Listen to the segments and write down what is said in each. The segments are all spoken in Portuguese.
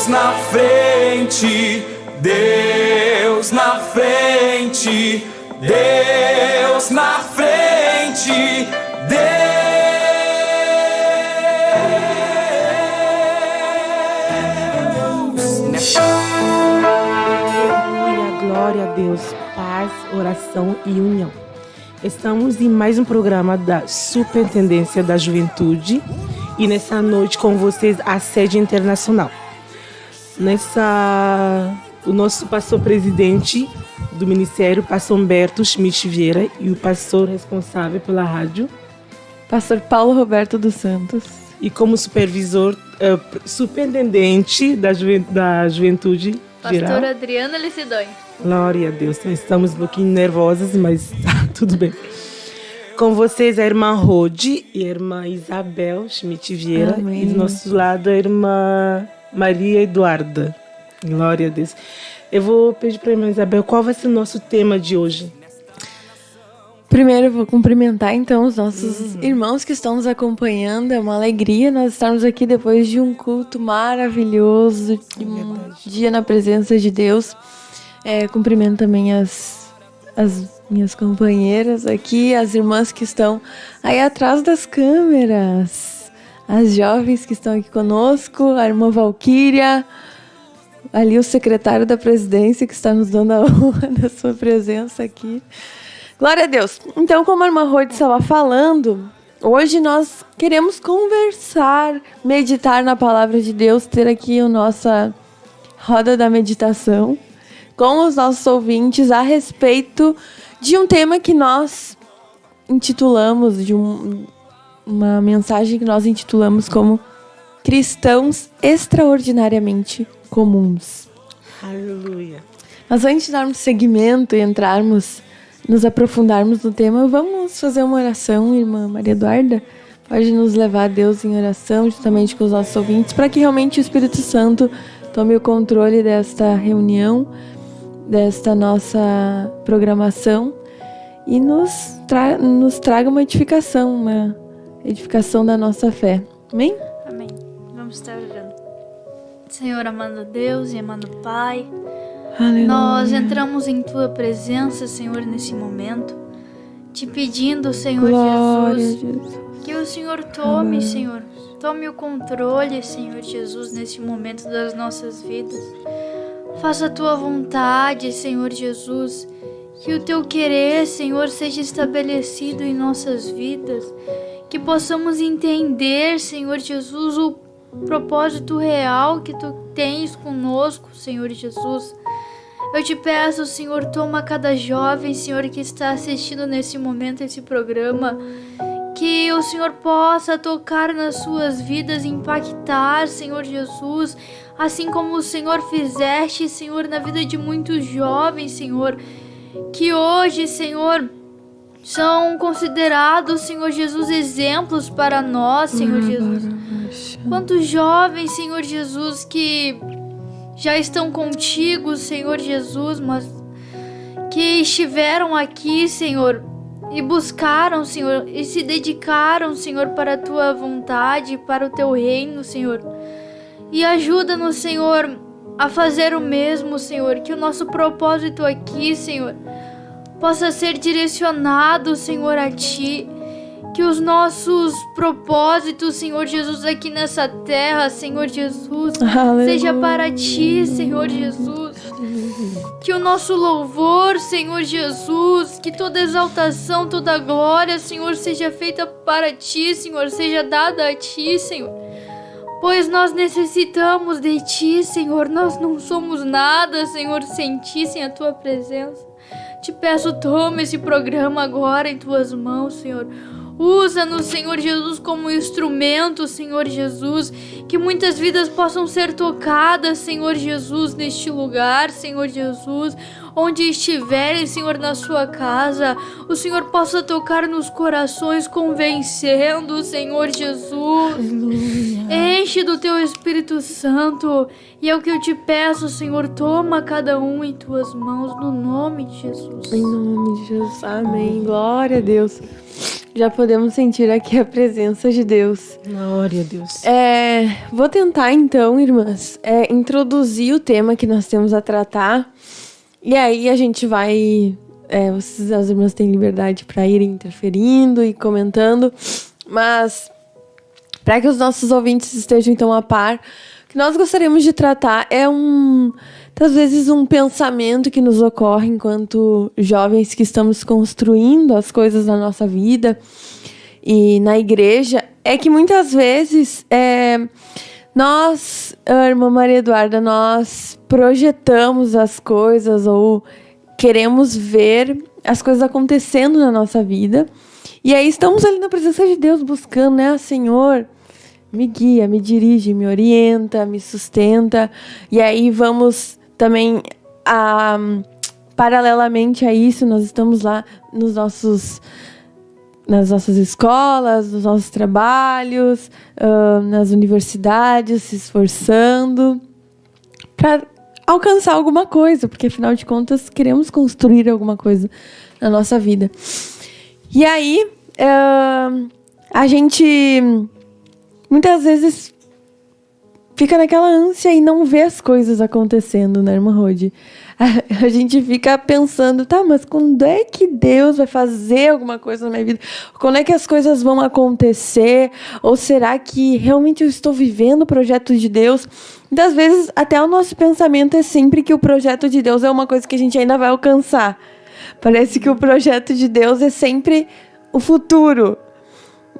na frente, Deus na frente, Deus na frente, Deus. Glória a Deus, paz, oração e união. Estamos em mais um programa da Superintendência da Juventude e nessa noite com vocês a sede internacional. O nosso pastor-presidente do Ministério, pastor Humberto Schmidt Vieira, e o pastor responsável pela rádio, pastor Paulo Roberto dos Santos. E como superintendente da Juventude pastora geral, Adriana Licidões. Glória a Deus, estamos um pouquinho nervosas, mas tá tudo bem. Com vocês a irmã Rode e a irmã Isabel Schmidt Vieira. Amém. E do nosso lado a irmã Maria Eduarda. Glória a Deus. Eu vou pedir para a irmã Isabel qual vai ser o nosso tema de hoje. Primeiro eu vou cumprimentar então os nossos irmãos que estão nos acompanhando. É uma alegria nós estarmos aqui depois de um culto maravilhoso, de um dia na presença de Deus. Cumprimento também as minhas companheiras aqui, as irmãs que estão aí atrás das câmeras, as jovens que estão aqui conosco, a irmã Valquíria, ali o secretário da presidência que está nos dando a honra da sua presença aqui. Glória a Deus. Então, como a irmã Rode estava falando, hoje nós queremos conversar, meditar na palavra de Deus, ter aqui a nossa roda da meditação com os nossos ouvintes a respeito de um tema que nós intitulamos, uma mensagem que nós intitulamos como Cristãos Extraordinariamente Comuns. Aleluia. Mas antes de darmos seguimento e nos aprofundarmos no tema, vamos fazer uma oração, irmã Maria Eduarda? Pode nos levar a Deus em oração, justamente com os nossos ouvintes, para que realmente o Espírito Santo tome o controle desta reunião, desta nossa programação e nos traga uma edificação da nossa fé. Amém? Amém. Vamos estar orando. Senhor, amado Deus e amado Pai, Aleluia. Nós entramos em Tua presença, Senhor, nesse momento, te pedindo, Senhor Jesus, que o Senhor tome, Senhor, tome o controle, Senhor Jesus, nesse momento das nossas vidas. Faça a Tua vontade, Senhor Jesus, que o Teu querer, Senhor, seja estabelecido em nossas vidas, que possamos entender, Senhor Jesus, o propósito real que Tu tens conosco, Senhor Jesus. Eu te peço, Senhor, toma cada jovem, Senhor, que está assistindo nesse momento esse programa, que o Senhor possa tocar nas suas vidas, impactar, Senhor Jesus, assim como o Senhor fizeste, Senhor, na vida de muitos jovens, Senhor, que hoje, Senhor, são considerados, Senhor Jesus, exemplos para nós, Senhor Jesus. Quantos jovens, Senhor Jesus, que já estão contigo, Senhor Jesus, mas que estiveram aqui, Senhor, e buscaram, Senhor, e se dedicaram, Senhor, para a Tua vontade, para o Teu reino, Senhor. E ajuda-nos, Senhor, a fazer o mesmo, Senhor, que o nosso propósito aqui, Senhor, possa ser direcionado, Senhor, a Ti. Que os nossos propósitos, Senhor Jesus, aqui nessa terra, Senhor Jesus, Aleluia. seja para Ti, Senhor Jesus. Que o nosso louvor, Senhor Jesus, que toda exaltação, toda glória, Senhor, seja feita para Ti, Senhor, seja dada a Ti, Senhor. Pois nós necessitamos de Ti, Senhor, nós não somos nada, Senhor, sem Ti, sem a Tua presença. Te peço, toma esse programa agora em Tuas mãos, Senhor. Usa-nos, Senhor Jesus, como instrumento, Senhor Jesus, que muitas vidas possam ser tocadas, Senhor Jesus, neste lugar, Senhor Jesus. onde estiverem, Senhor, na sua casa, o Senhor possa tocar nos corações, convencendo, Senhor Jesus. Aleluia. Enche do teu Espírito Santo. E é o que eu te peço, Senhor, toma cada um em tuas mãos, no nome de Jesus. Em nome de Jesus, amém. Glória a Deus. Já podemos sentir aqui a presença de Deus. Glória a Deus. Vou tentar então, irmãs, introduzir o tema que nós temos a tratar. E aí a gente vai... as irmãs têm liberdade para ir interferindo e comentando. Mas, para que os nossos ouvintes estejam então a par, o que nós gostaríamos de tratar é às vezes um pensamento que nos ocorre enquanto jovens que estamos construindo as coisas na nossa vida e na igreja, é que muitas vezes nós, irmã Maria Eduarda, nós projetamos as coisas ou queremos ver as coisas acontecendo na nossa vida, e aí estamos ali na presença de Deus buscando, né, Senhor, me guia, me dirige, me orienta, me sustenta, e aí vamos também, paralelamente a isso, nós estamos lá nas nossas escolas, nos nossos trabalhos, nas universidades, se esforçando para alcançar alguma coisa, porque afinal de contas queremos construir alguma coisa na nossa vida. E aí, a gente muitas vezes fica naquela ânsia e não vê as coisas acontecendo, né, irmã Rodi? A gente fica pensando, tá, mas quando é que Deus vai fazer alguma coisa na minha vida? Quando é que as coisas vão acontecer? Ou será que realmente eu estou vivendo o projeto de Deus? Muitas vezes, até o nosso pensamento é sempre que o projeto de Deus é uma coisa que a gente ainda vai alcançar. Parece que o projeto de Deus é sempre o futuro.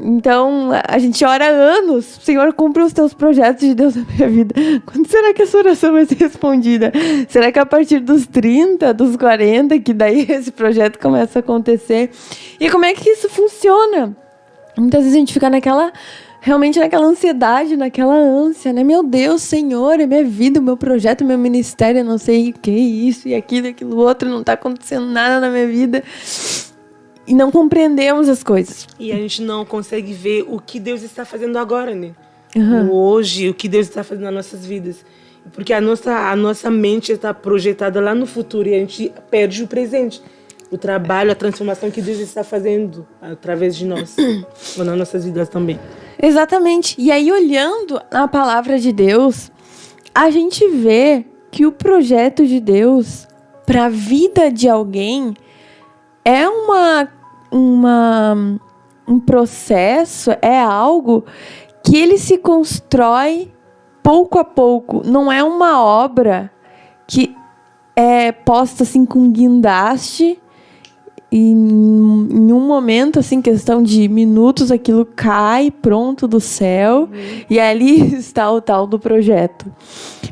Então, a gente ora há anos, Senhor, cumpre os teus projetos de Deus na minha vida. Quando será que essa oração vai ser respondida? Será que a partir dos 30, dos 40, que daí esse projeto começa a acontecer? E como é que isso funciona? Muitas vezes a gente fica realmente naquela ansiedade, naquela ânsia, né? Meu Deus, Senhor, é minha vida, o meu projeto, o meu ministério, eu não sei o que, isso e aquilo outro, não está acontecendo nada na minha vida. E não compreendemos as coisas. E a gente não consegue ver o que Deus está fazendo agora, né? Uhum. Hoje, o que Deus está fazendo nas nossas vidas. Porque a nossa mente está projetada lá no futuro e a gente perde o presente. O trabalho, a transformação que Deus está fazendo através de nós. Ou nas nossas vidas também. Exatamente. E aí, olhando a palavra de Deus, a gente vê que o projeto de Deus para a vida de alguém é um processo, é algo que ele se constrói pouco a pouco. Não é uma obra que é posta assim com guindaste e em um momento, assim, questão de minutos, aquilo cai pronto do céu e ali está o tal do projeto.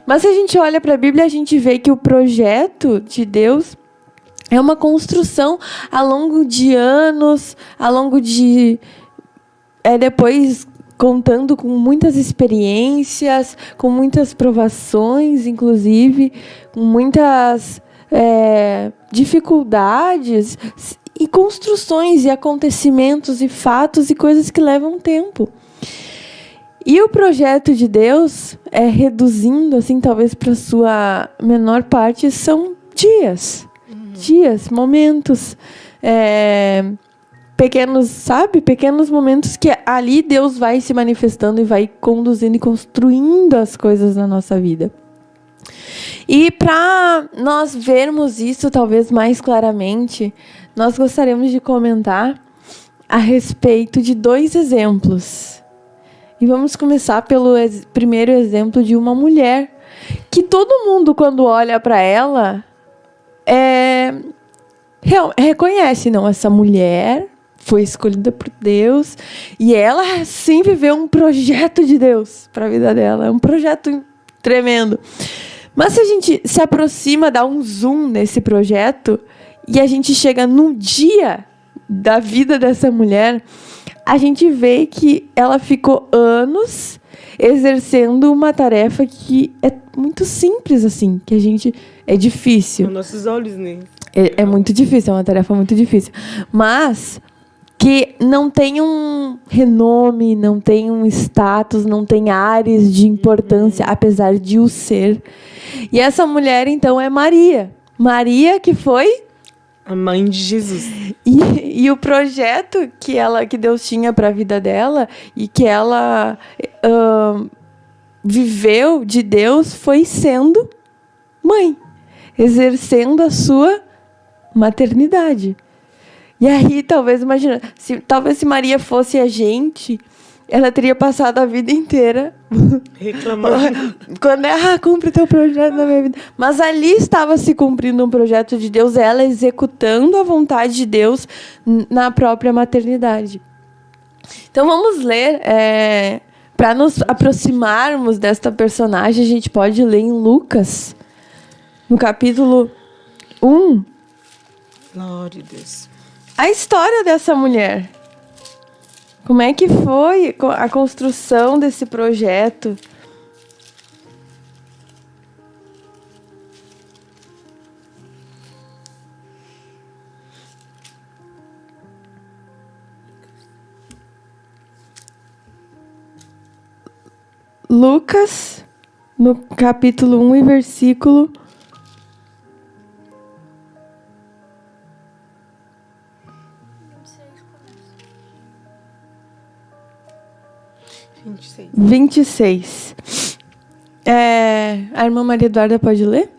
Mas se a gente olha para a Bíblia, a gente vê que o projeto de Deus é uma construção ao longo de anos, ao longo de... depois contando com muitas experiências, com muitas provações, inclusive, com muitas dificuldades e construções e acontecimentos e fatos e coisas que levam tempo. E o projeto de Deus, reduzindo, assim, talvez para sua menor parte, são dias, momentos, pequenos momentos que ali Deus vai se manifestando e vai conduzindo e construindo as coisas na nossa vida. E para nós vermos isso talvez mais claramente, nós gostaríamos de comentar a respeito de 2 exemplos. E vamos começar pelo primeiro exemplo de uma mulher, que todo mundo, quando olha para ela, reconhece, não, essa mulher foi escolhida por Deus e ela sim viveu um projeto de Deus para a vida dela, é um projeto tremendo. Mas se a gente se aproxima, dá um zoom nesse projeto e a gente chega no dia da vida dessa mulher, a gente vê que ela ficou anos exercendo uma tarefa que é muito simples, assim, que a gente... É difícil. Com nossos olhos, né? É muito difícil, é uma tarefa muito difícil. Mas que não tem um renome, não tem um status, não tem áreas de importância, apesar de o ser. E essa mulher, então, é Maria. Maria que foi... A mãe de Jesus. E o projeto que Deus tinha para a vida dela e que ela viveu de Deus foi sendo mãe, exercendo a sua maternidade. E aí, talvez, imagina, se Maria fosse a gente, ela teria passado a vida inteira Reclamando. quando cumpre teu projeto na minha vida. Mas ali estava se cumprindo um projeto de Deus, ela executando a vontade de Deus na própria maternidade. Então vamos ler, para nos aproximarmos desta personagem, a gente pode ler em Lucas, no capítulo 1, Glória a Deus. a história dessa mulher. Como é que foi a construção desse projeto? Lucas, no capítulo 1 e versículo 26. A irmã Maria Eduarda pode ler?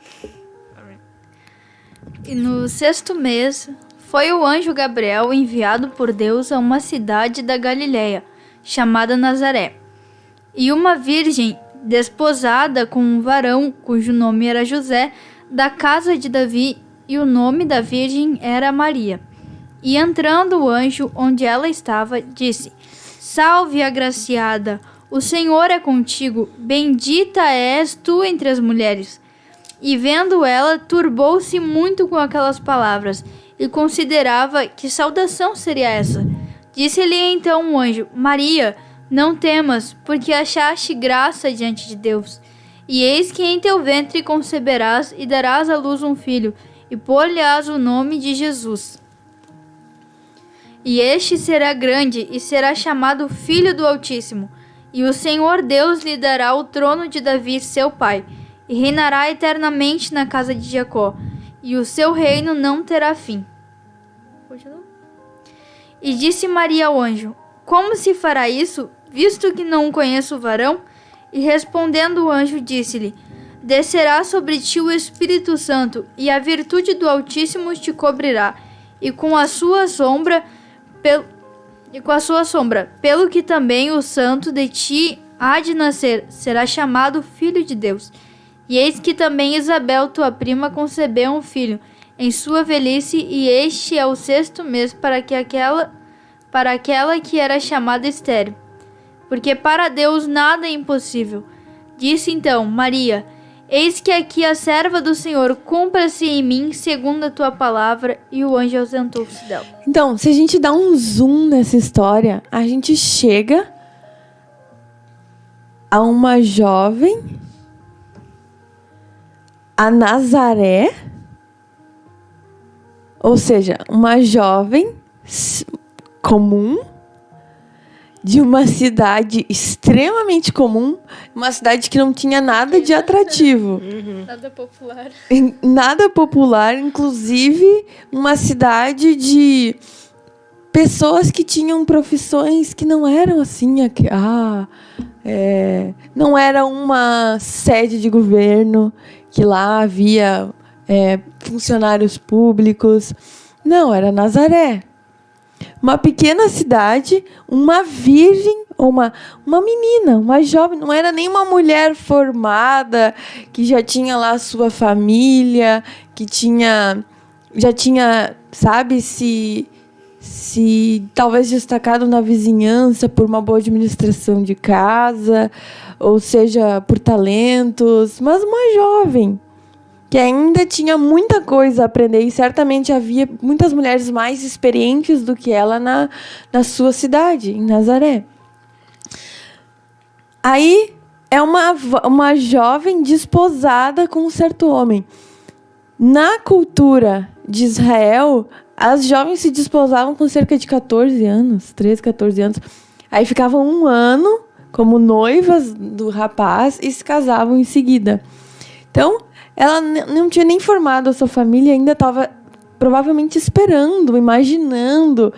E no 6º mês, foi o anjo Gabriel enviado por Deus a uma cidade da Galiléia, chamada Nazaré. E uma virgem desposada com um varão, cujo nome era José, da casa de Davi, e o nome da virgem era Maria. E entrando o anjo onde ela estava, disse: Salve, agraciada, o Senhor é contigo, bendita és tu entre as mulheres. E vendo ela, turbou-se muito com aquelas palavras, e considerava que saudação seria essa. Disse-lhe então o anjo: Maria, não temas, porque achaste graça diante de Deus. E eis que em teu ventre conceberás e darás à luz um filho, e pôr-lhe-ás o nome de Jesus. E este será grande, e será chamado Filho do Altíssimo. E o Senhor Deus lhe dará o trono de Davi, seu pai, e reinará eternamente na casa de Jacó, e o seu reino não terá fim. E disse Maria ao anjo: Como se fará isso, visto que não conheço o varão? E respondendo o anjo, disse-lhe: Descerá sobre ti o Espírito Santo, e a virtude do Altíssimo te cobrirá, e com a sua sombra, pelo que também o santo de ti há de nascer, será chamado Filho de Deus. E eis que também Isabel, tua prima, concebeu um filho em sua velhice, e este é o 6º mês para aquela que era chamada estéril, porque para Deus nada é impossível. Disse então Maria: Eis que aqui a serva do Senhor, cumpra-se em mim segundo a tua palavra. E o anjo ausentou-se dela. Então, se a gente dá um zoom nessa história, a gente chega a uma jovem, a Nazaré, ou seja, uma jovem comum, de uma cidade extremamente comum, uma cidade que não tinha nada de atrativo. Nada popular. Nada popular, inclusive uma cidade de pessoas que tinham profissões que não eram assim, não era uma sede de governo, que lá havia funcionários públicos. Não, era Nazaré. Uma pequena cidade, uma virgem, uma menina, uma jovem, não era nem uma mulher formada, que já tinha lá a sua família, que já tinha, sabe, se talvez destacado na vizinhança por uma boa administração de casa, ou seja, por talentos, mas uma jovem que ainda tinha muita coisa a aprender, e certamente havia muitas mulheres mais experientes do que ela na sua cidade, em Nazaré. Aí é uma jovem desposada com um certo homem. Na cultura de Israel, as jovens se desposavam com cerca de 14 anos, 13, 14 anos. Aí ficavam 1 ano como noivas do rapaz e se casavam em seguida. Então, ela não tinha nem formado a sua família, ainda estava provavelmente esperando, imaginando.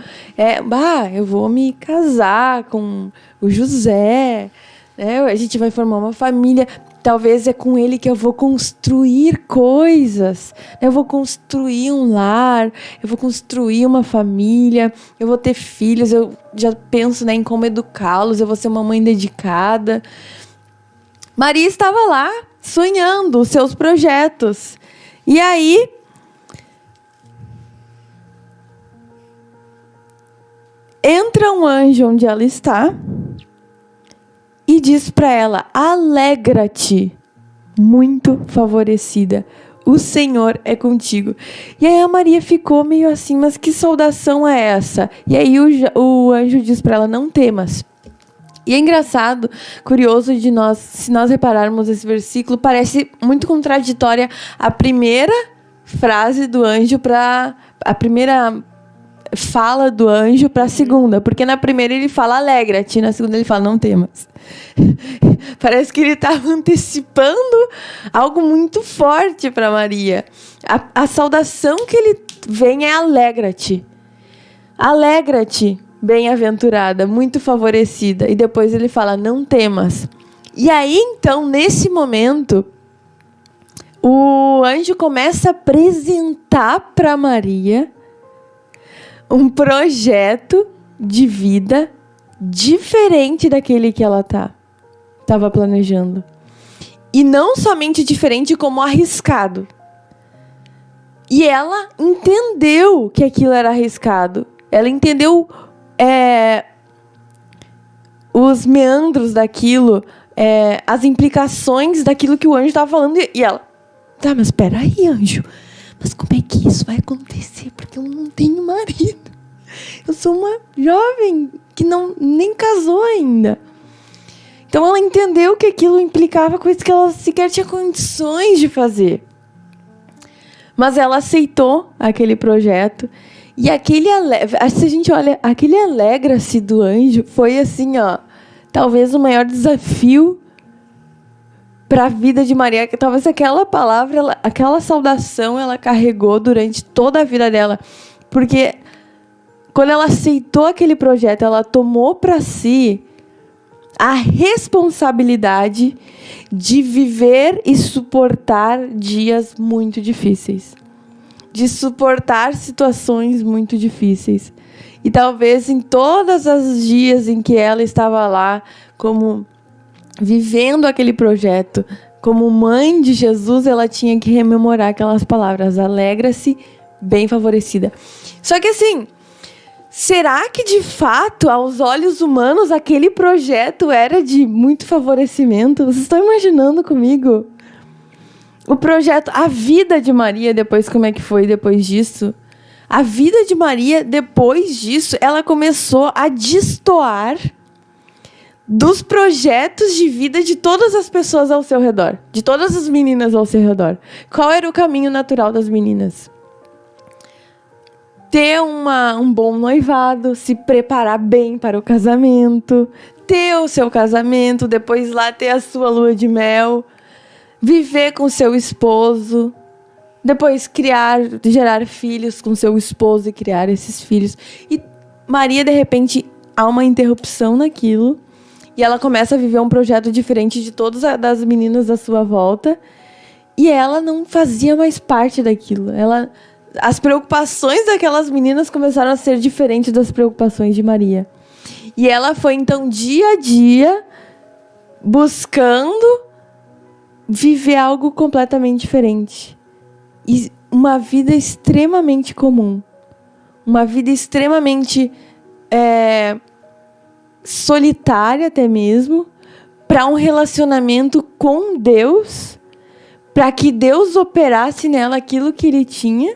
Eu vou me casar com o José, né? A gente vai formar uma família. Talvez é com ele que eu vou construir coisas. Eu vou construir um lar, eu vou construir uma família, eu vou ter filhos, eu já penso, né, em como educá-los, eu vou ser uma mãe dedicada. Maria estava lá, sonhando os seus projetos. E aí, entra um anjo onde ela está e diz para ela: alegra-te, muito favorecida, o Senhor é contigo. E aí a Maria ficou meio assim, mas que saudação é essa? E aí o anjo diz para ela: não temas. E é engraçado, curioso se nós repararmos esse versículo, parece muito contraditória a primeira frase do anjo para a primeira fala do anjo para a segunda, porque na primeira ele fala alegra-te, na segunda ele fala não temas. Parece que ele estava antecipando algo muito forte para Maria. A saudação que ele vem é alegra-te. Alegra-te, bem-aventurada, muito favorecida. E depois ele fala não temas. E aí então, nesse momento, o anjo começa a apresentar para Maria um projeto de vida diferente daquele que ela estava planejando. E não somente diferente, como arriscado. E ela entendeu que aquilo era arriscado. Ela entendeu os meandros daquilo, as implicações daquilo que o anjo estava falando. E ela, tá, mas espera aí, anjo. Mas como é que isso vai acontecer? Porque eu não tenho marido. Eu sou uma jovem que nem casou ainda. Então ela entendeu que aquilo implicava coisas que ela sequer tinha condições de fazer. Mas ela aceitou aquele projeto. E se a gente olha, aquele alegra-se do anjo foi assim, talvez o maior desafio para a vida de Maria, que talvez aquela palavra, aquela saudação, ela carregou durante toda a vida dela. Porque quando ela aceitou aquele projeto, ela tomou para si a responsabilidade de viver e suportar dias muito difíceis. De suportar situações muito difíceis. E talvez em todos os dias em que ela estava lá, como vivendo aquele projeto, como mãe de Jesus, ela tinha que rememorar aquelas palavras: alegra-se, bem favorecida. Só que assim, será que de fato, aos olhos humanos, aquele projeto era de muito favorecimento? Vocês estão imaginando comigo? O projeto, a vida de Maria depois, como é que foi depois disso? A vida de Maria depois disso, ela começou a destoar dos projetos de vida de todas as pessoas ao seu redor, de todas as meninas ao seu redor. Qual era o caminho natural das meninas? Ter um bom noivado, se preparar bem para o casamento, ter o seu casamento, depois lá ter a sua lua de mel, viver com seu esposo, depois gerar filhos com seu esposo e criar esses filhos. E Maria, de repente, há uma interrupção naquilo. E ela começa a viver um projeto diferente de todas as meninas à sua volta. E ela não fazia mais parte daquilo. As preocupações daquelas meninas começaram a ser diferentes das preocupações de Maria. E ela foi, então, dia a dia, buscando viver algo completamente diferente. E uma vida extremamente comum. Uma vida extremamente solitária até mesmo, para um relacionamento com Deus, para que Deus operasse nela aquilo que Ele tinha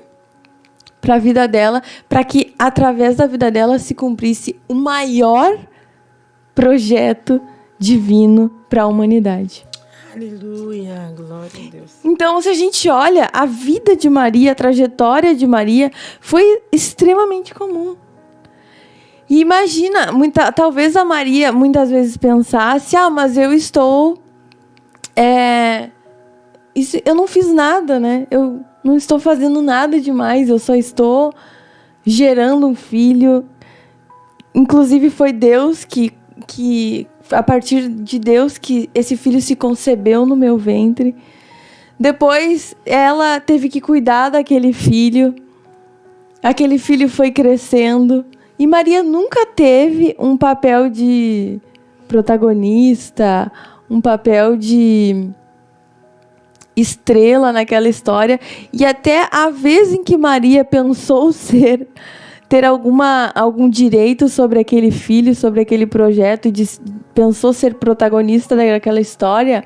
para a vida dela, para que através da vida dela se cumprisse o maior projeto divino para a humanidade. Aleluia, glória a Deus. Então, se a gente olha, a vida de Maria, a trajetória de Maria foi extremamente comum. E imagina, talvez a Maria muitas vezes pensasse, mas eu estou... eu não fiz nada, né? Eu não estou fazendo nada demais, eu só estou gerando um filho. Inclusive foi Deus que a partir de Deus que esse filho se concebeu no meu ventre. Depois ela teve que cuidar daquele filho. Aquele filho foi crescendo. E Maria nunca teve um papel de protagonista, um papel de estrela naquela história. E até a vez em que Maria pensou ter algum direito sobre aquele filho, sobre aquele projeto, e pensou ser protagonista daquela história,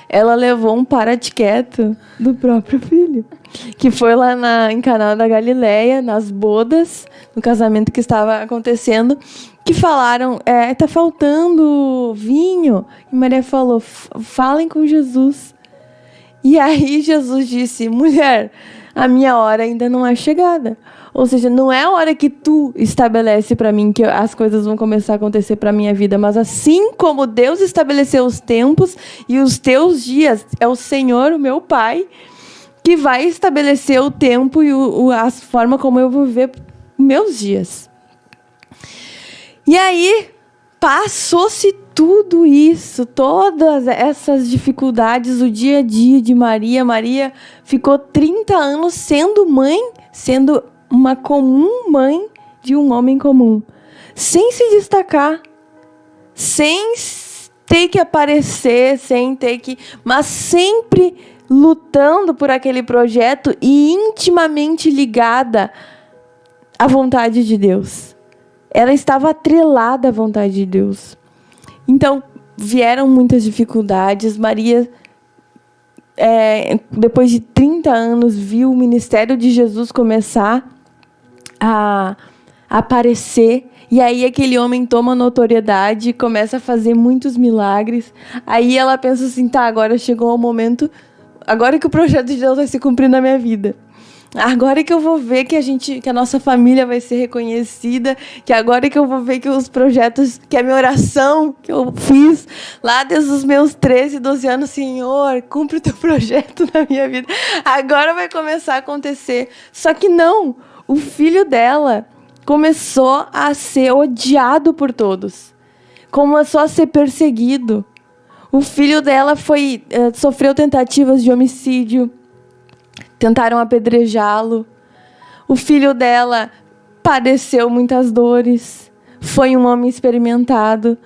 ela levou um para-te-quieto do próprio filho, que foi lá em Caná da Galileia, nas bodas, no casamento que estava acontecendo, que falaram, tá faltando vinho. E Maria falou, falem com Jesus. E aí Jesus disse, mulher, a minha hora ainda não é chegada. Ou seja, não é a hora que tu estabelece para mim que as coisas vão começar a acontecer para minha vida, mas assim como Deus estabeleceu os tempos e os teus dias, é o Senhor, o meu Pai, que vai estabelecer o tempo e a forma como eu vou viver meus dias. E aí, passou-se tudo isso, todas essas dificuldades, o dia a dia de Maria. Maria ficou 30 anos sendo uma comum mãe de um homem comum, sem se destacar, sem ter que aparecer, mas sempre lutando por aquele projeto e intimamente ligada à vontade de Deus. Ela estava atrelada à vontade de Deus. Então, vieram muitas dificuldades. Maria, depois de 30 anos, viu o ministério de Jesus começar a aparecer. E aí aquele homem toma notoriedade, começa a fazer muitos milagres. Aí ela pensa assim, agora chegou o momento, agora que o projeto de Deus vai se cumprir na minha vida. Agora que eu vou ver que a nossa família vai ser reconhecida, que agora que eu vou ver que os projetos, que a minha oração que eu fiz lá desde os meus 13, 12 anos, Senhor, cumpre o teu projeto na minha vida. Agora vai começar a acontecer. Só que não, o filho dela começou a ser odiado por todos. Começou a ser perseguido. O filho dela sofreu tentativas de homicídio. Tentaram apedrejá-lo. O filho dela padeceu muitas dores. Foi um homem experimentado.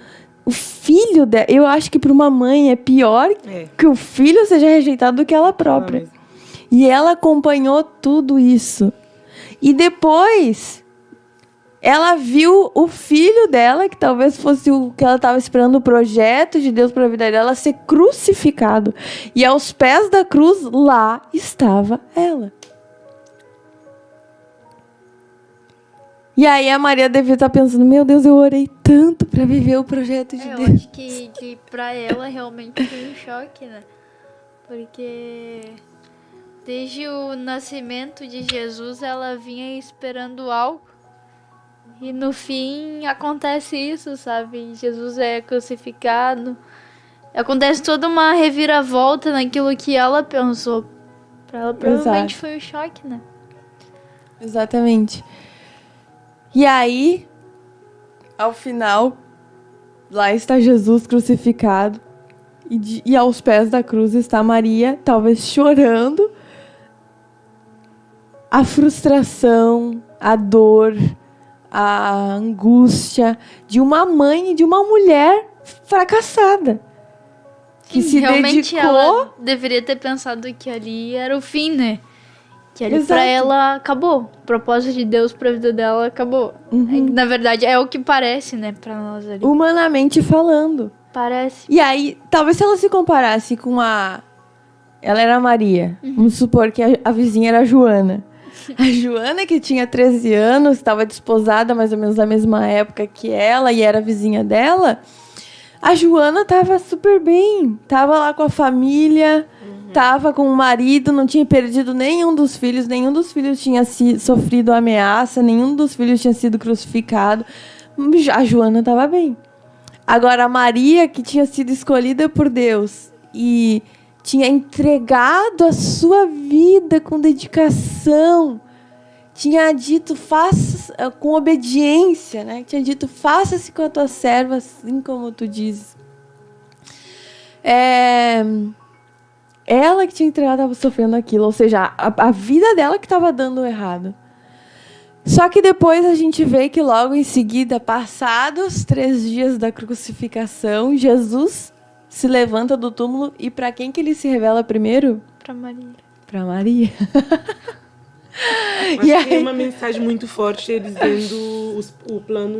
O filho dela... Eu acho que para uma mãe é pior que o filho seja rejeitado do que ela própria. E ela acompanhou tudo isso. E depois... ela viu o filho dela, que talvez fosse o que ela estava esperando, o projeto de Deus para a vida dela, ser crucificado. E aos pés da cruz, lá estava ela. E aí a Maria devia estar pensando, meu Deus, eu orei tanto para viver o projeto de Deus. Eu acho que para ela realmente foi um choque, né? Porque desde o nascimento de Jesus, ela vinha esperando algo. E no fim acontece isso, sabe? Jesus é crucificado. Acontece toda uma reviravolta naquilo que ela pensou. Pra ela provavelmente foi um choque, né? Exatamente. E aí, ao final, lá está Jesus crucificado. E aos pés da cruz está Maria, talvez chorando. A frustração, a dor, a angústia de uma mãe e de uma mulher fracassada. Que se realmente dedicou... ela deveria ter pensado que ali era o fim, né? Que ali pra ela acabou. O propósito de Deus pra vida dela acabou. Na verdade, é o que parece, né, pra nós ali. Humanamente falando. Parece. E aí, talvez se ela se comparasse com a... Ela era a Maria. Vamos supor que a vizinha era a Joana. A Joana, que tinha 13 anos, estava desposada mais ou menos na mesma época que ela e era vizinha dela. A Joana estava super bem, estava lá com a família, estava com o marido, não tinha perdido nenhum dos filhos tinha sofrido ameaça, nenhum dos filhos tinha sido crucificado. A Joana estava bem. Agora, a Maria, que tinha sido escolhida por Deus e tinha entregado a sua vida com dedicação, tinha dito, faça com obediência, né? Tinha dito, faça-se com a tua serva, assim como tu dizes. Ela que tinha entregado estava sofrendo aquilo, ou seja, a vida dela que estava dando errado. Só que depois a gente vê que logo em seguida, passados 3 dias da crucificação, Jesus se levanta do túmulo e para quem que ele se revela primeiro? Para Maria. Para Maria. Mas e tem uma mensagem muito forte, eles vendo o plano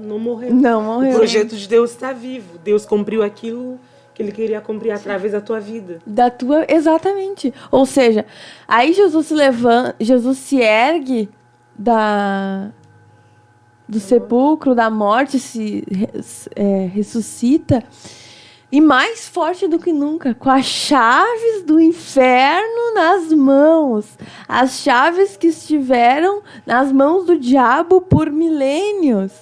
não morreu. Não morreu. O projeto de Deus está vivo. Deus cumpriu aquilo que ele queria cumprir através da tua vida. Exatamente. Ou seja, aí Jesus se levanta, Jesus se ergue do sepulcro, da morte, se ressuscita. E mais forte do que nunca, com as chaves do inferno nas mãos. As chaves que estiveram nas mãos do diabo por milênios,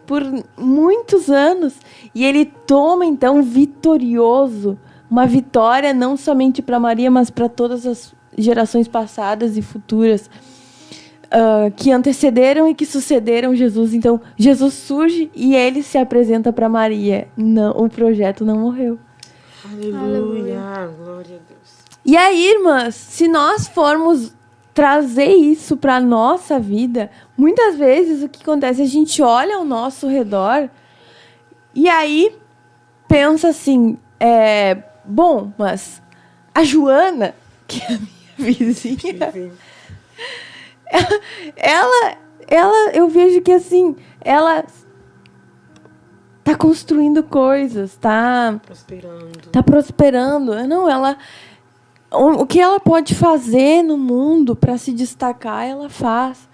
por muitos anos. E ele toma, então, vitorioso, uma vitória não somente para Maria, mas para todas as gerações passadas e futuras, que antecederam e que sucederam Jesus. Então, Jesus surge e ele se apresenta para Maria. Não, o projeto não morreu. Aleluia, glória a Deus. E aí, irmãs, se nós formos trazer isso para a nossa vida, muitas vezes o que acontece? A gente olha ao nosso redor e aí pensa assim, bom, mas a Joana, que é a minha vizinha... Ela, eu vejo que assim, ela tá construindo coisas, tá prosperando. Não, o que ela pode fazer no mundo para se destacar, ela faz.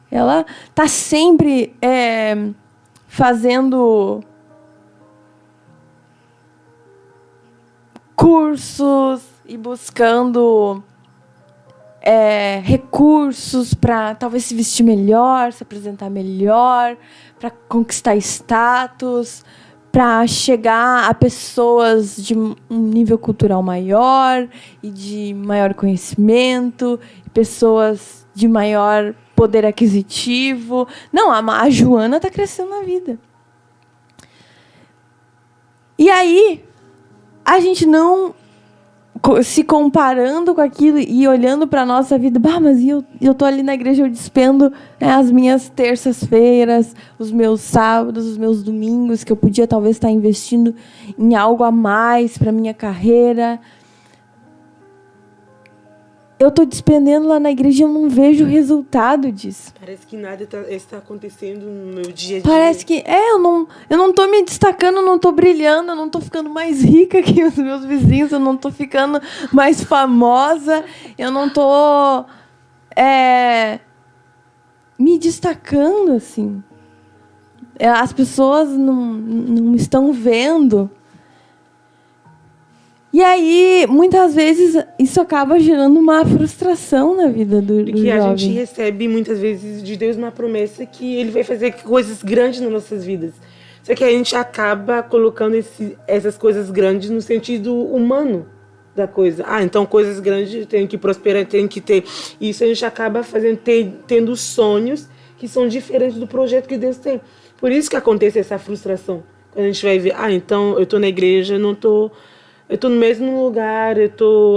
Ela tá sempre fazendo cursos e buscando recursos para talvez se vestir melhor, se apresentar melhor, para conquistar status, para chegar a pessoas de um nível cultural maior e de maior conhecimento, pessoas de maior poder aquisitivo. Não, a Joana está crescendo na vida. E aí, a gente não... se comparando com aquilo e olhando para a nossa vida, mas eu tô ali na igreja, eu despendo as minhas terças-feiras, os meus sábados, os meus domingos, que eu podia talvez estar investindo em algo a mais para minha carreira. Eu tô despendendo lá na igreja e eu não vejo o resultado disso. Parece que nada está acontecendo no meu dia a dia. Parece que eu não tô me destacando, eu não tô brilhando, eu não tô ficando mais rica que os meus vizinhos, eu não tô ficando mais famosa, eu não tô me destacando, assim. As pessoas não estão vendo. E aí, muitas vezes, isso acaba gerando uma frustração na vida do jovem. Porque a gente recebe, muitas vezes, de Deus uma promessa que Ele vai fazer coisas grandes nas nossas vidas. Só que a gente acaba colocando essas coisas grandes no sentido humano da coisa. Então coisas grandes tem que prosperar, tem que ter. Isso a gente acaba tendo sonhos que são diferentes do projeto que Deus tem. Por isso que acontece essa frustração. Quando a gente vai ver, então eu estou na igreja, eu estou no mesmo lugar,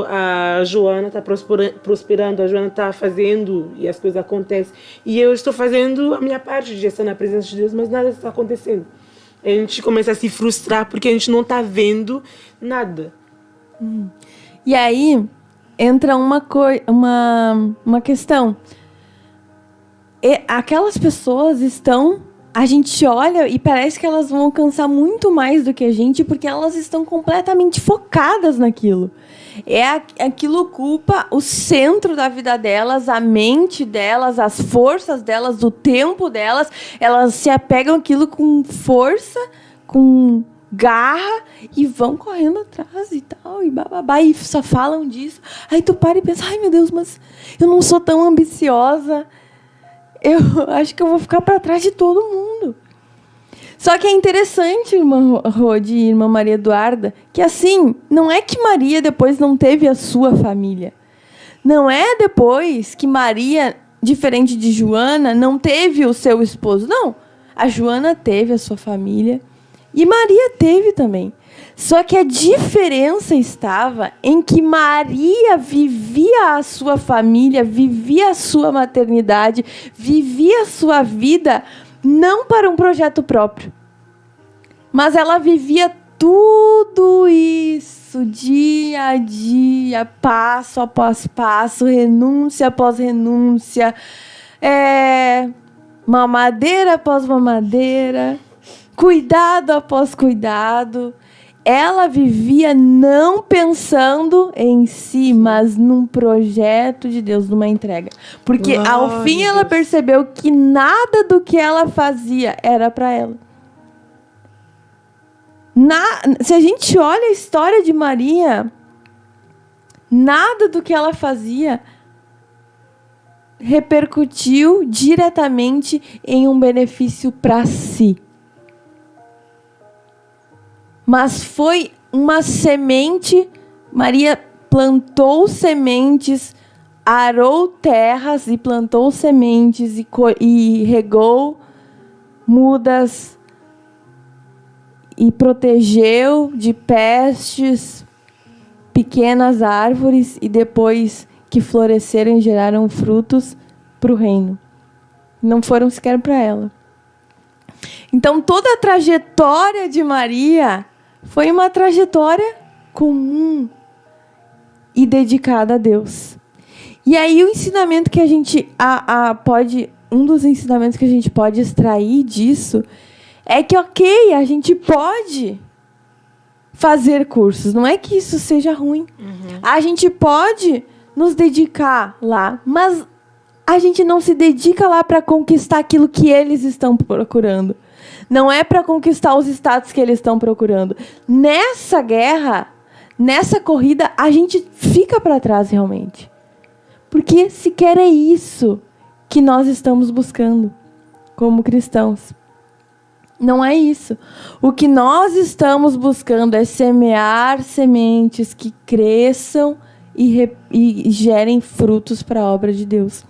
a Joana está prosperando, a Joana está fazendo e as coisas acontecem. E eu estou fazendo a minha parte de estar na presença de Deus, mas nada está acontecendo. A gente começa a se frustrar porque a gente não está vendo nada. E aí entra uma questão. Aquelas pessoas estão... A gente olha e parece que elas vão alcançar muito mais do que a gente, porque elas estão completamente focadas naquilo. Aquilo ocupa o centro da vida delas, a mente delas, as forças delas, o tempo delas. Elas se apegam àquilo com força, com garra e vão correndo atrás e tal, e bababá, e só falam disso. Aí tu para e pensa, ai meu Deus, mas eu não sou tão ambiciosa, eu acho que eu vou ficar para trás de todo mundo. Só que é interessante, irmã Rode e irmã Maria Eduarda, que assim, não é que Maria depois não teve a sua família. Não é depois que Maria, diferente de Joana, não teve o seu esposo. Não, a Joana teve a sua família e Maria teve também. Só que a diferença estava em que Maria vivia a sua família, vivia a sua maternidade, vivia a sua vida não para um projeto próprio, mas ela vivia tudo isso, dia a dia, passo após passo, renúncia após renúncia, mamadeira após mamadeira, cuidado após cuidado. Ela vivia não pensando em si, mas num projeto de Deus, numa entrega. Porque ao fim ela percebeu que nada do que ela fazia era para ela. Se a gente olha a história de Maria, nada do que ela fazia repercutiu diretamente em um benefício para si. Mas foi uma semente, Maria plantou sementes, arou terras e plantou sementes e regou mudas e protegeu de pestes pequenas árvores e depois que floresceram e geraram frutos para o reino. Não foram sequer para ela. Então toda a trajetória de Maria foi uma trajetória comum e dedicada a Deus. E aí o ensinamento que a gente um dos ensinamentos que a gente pode extrair disso é que, ok, a gente pode fazer cursos. Não é que isso seja ruim. A gente pode nos dedicar lá, mas a gente não se dedica lá para conquistar aquilo que eles estão procurando. Não é para conquistar os status que eles estão procurando. Nessa guerra, nessa corrida, a gente fica para trás realmente. Porque sequer é isso que nós estamos buscando como cristãos. Não é isso. O que nós estamos buscando é semear sementes que cresçam e gerem frutos para a obra de Deus.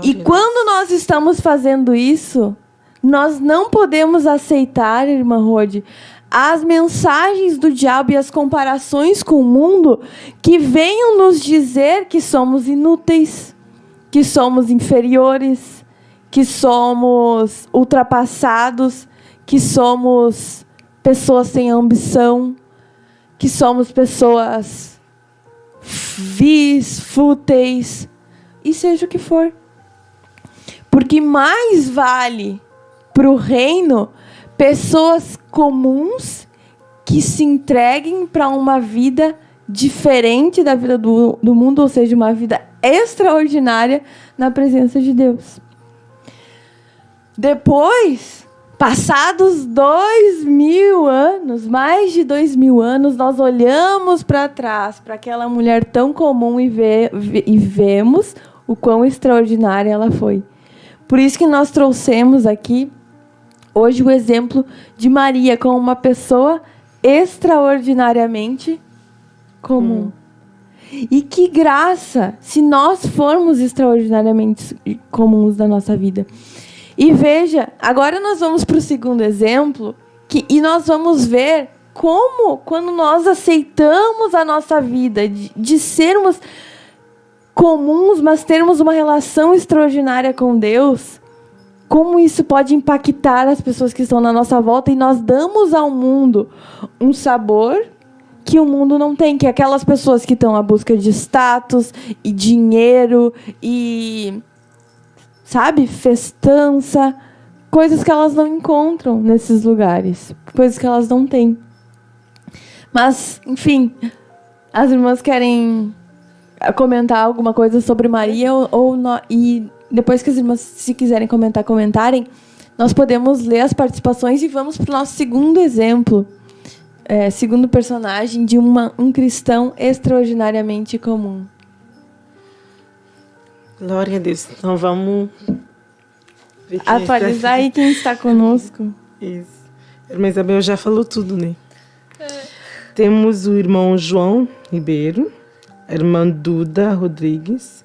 E quando nós estamos fazendo isso, nós não podemos aceitar, irmã Rode, as mensagens do diabo e as comparações com o mundo que venham nos dizer que somos inúteis, que somos inferiores, que somos ultrapassados, que somos pessoas sem ambição, que somos pessoas vis, fúteis, e seja o que for. Porque mais vale para o reino pessoas comuns que se entreguem para uma vida diferente da vida do mundo, ou seja, uma vida extraordinária na presença de Deus. Depois, passados 2000 anos, mais de 2000 anos, nós olhamos para trás, para aquela mulher tão comum e vemos o quão extraordinária ela foi. Por isso que nós trouxemos aqui hoje o exemplo de Maria como uma pessoa extraordinariamente comum. E que graça se nós formos extraordinariamente comuns na nossa vida. E veja, agora nós vamos para o segundo exemplo, e nós vamos ver como, quando nós aceitamos a nossa vida de sermos comuns, mas termos uma relação extraordinária com Deus, como isso pode impactar as pessoas que estão na nossa volta, e nós damos ao mundo um sabor que o mundo não tem, que é aquelas pessoas que estão à busca de status e dinheiro e, sabe, festança, coisas que elas não encontram nesses lugares, coisas que elas não têm. Mas, enfim, as irmãs querem comentar alguma coisa sobre Maria e depois que as irmãs, se quiserem comentarem, nós podemos ler as participações e vamos para o nosso segundo exemplo. segundo personagem de um cristão extraordinariamente comum. Glória a Deus. Então vamos ver quem Atualizar aí quem está conosco. Isso. A irmã Isabel já falou tudo, né? Temos o irmão João Ribeiro, a irmã Duda Rodrigues,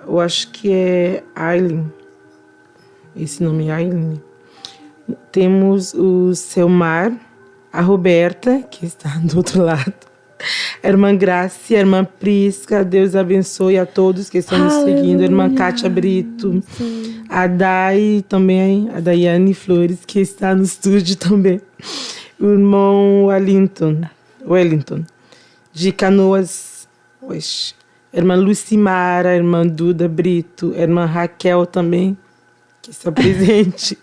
eu acho que é Aileen, esse nome é Aileen. Temos o Selmar, a Roberta, que está do outro lado, a irmã Graça, a irmã Prisca, Deus abençoe a todos que estão nos seguindo, a irmã Kátia Brito, sim. A Dai também, a Daiane Flores, que está no estúdio também, o irmão Wellington, de Canoas, hoje. A irmã Lucimara, a irmã Duda Brito, a irmã Raquel também, que está presente,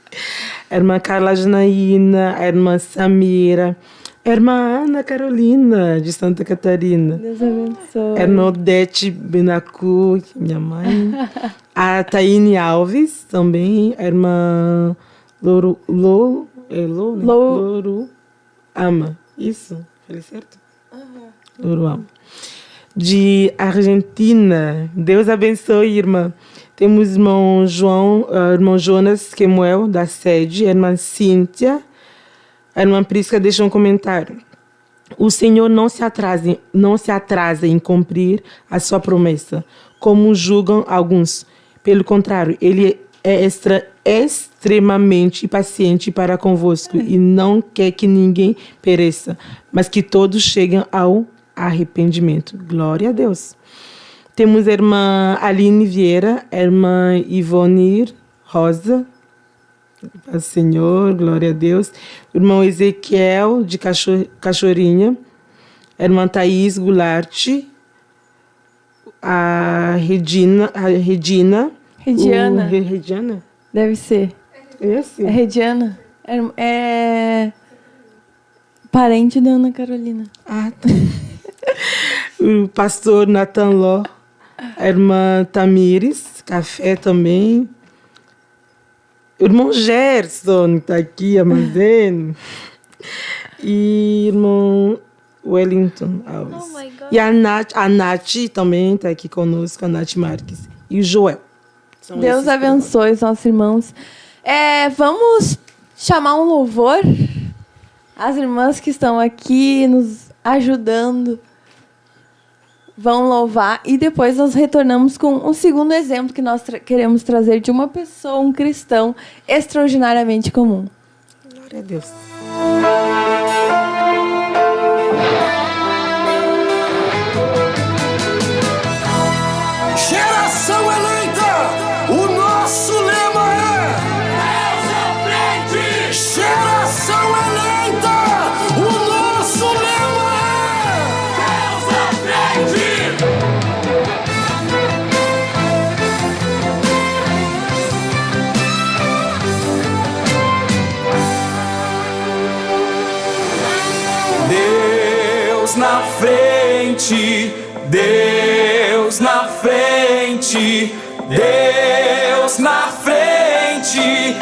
a irmã Carla Janaína, a irmã Samira, a irmã Ana Carolina, de Santa Catarina. Deus abençoe. A irmã Odete Benacu, minha mãe. A Taine Alves, também. A irmã Louro Ama. Isso? Falei certo? Louro Ama. De Argentina. Deus abençoe, irmã. Temos o irmão Jonas Kemuel, da sede. A irmã Cíntia. A irmã Prisca deixa um comentário. O Senhor não se atrasa em cumprir a sua promessa, como julgam alguns. Pelo contrário, ele é extremamente paciente para convosco e não quer que ninguém pereça, mas que todos cheguem ao arrependimento. Glória a Deus. Temos a irmã Aline Vieira, a irmã Ivonir Rosa, ao Senhor, glória a Deus. O irmão Ezequiel, de Cachoeirinha. A irmã Thaís Goulart. A Regina. Regiana? Deve ser. Esse? É Regiana. É parente da Ana Carolina. Ah, tá. O pastor Nathan Ló. A irmã Tamires. Café também. O irmão Gerson está aqui, armazeno. E o irmão Wellington Alves. Oh my God. E a Nath também está aqui conosco, a Nath Marques. E o Joel. Deus abençoe os nossos irmãos. Vamos chamar um louvor. As irmãs que estão aqui nos ajudando vão louvar e depois nós retornamos com um segundo exemplo que nós queremos trazer de uma pessoa, um cristão extraordinariamente comum. Glória a Deus. Geração eleita, o nosso lema é Deus à frente. Geração eleita, o nosso lema é Deus à frente. Deus na frente, Deus na frente, Deus na frente,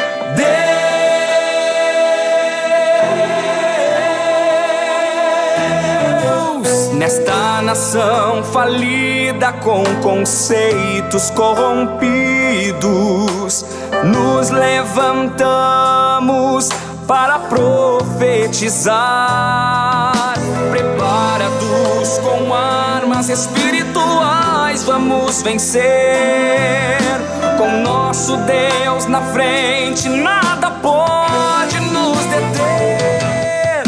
Deus nesta nação falida com conceitos corrompidos, nos levantamos para profetizar, preparados com armas espirituais, vamos vencer. Com nosso Deus na frente, nada pode nos deter.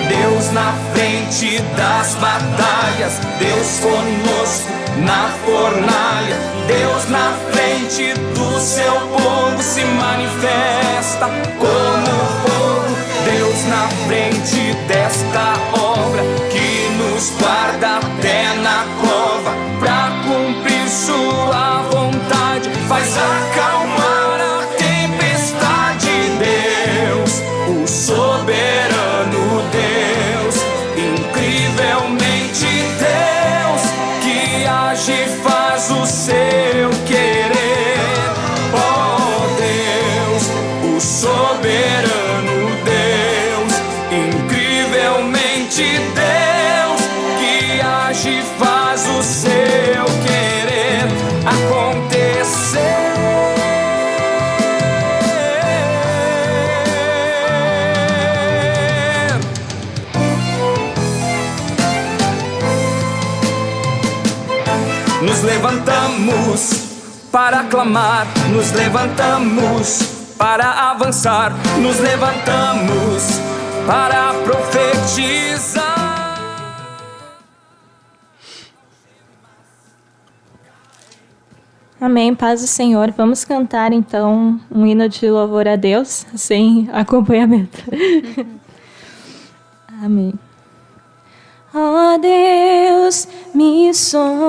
Deus na frente das batalhas, Deus conosco na fornalha. Deus na frente do seu povo se manifesta como fogo. Deus na frente desta obra que nos guarda até na cova, pra cumprir sua vontade, faz acalmar a tempestade. Deus, o soberano Deus, incrivelmente Deus, que age e faz o seu querer. Oh Deus, o soberano Deus, incrivelmente nos levantamos para clamar, nos levantamos para avançar, nos levantamos para profetizar. Amém, paz do Senhor. Vamos cantar então um hino de louvor a Deus, sem acompanhamento. Amém. Ó Deus, me sondas,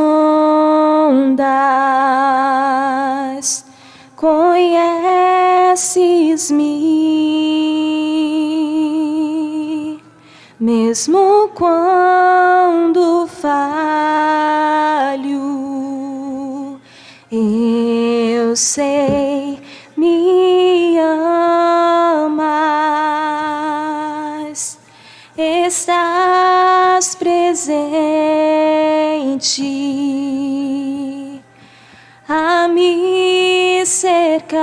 conheces-me, mesmo quando falho, eu sei, me amas, estás presente a me cercar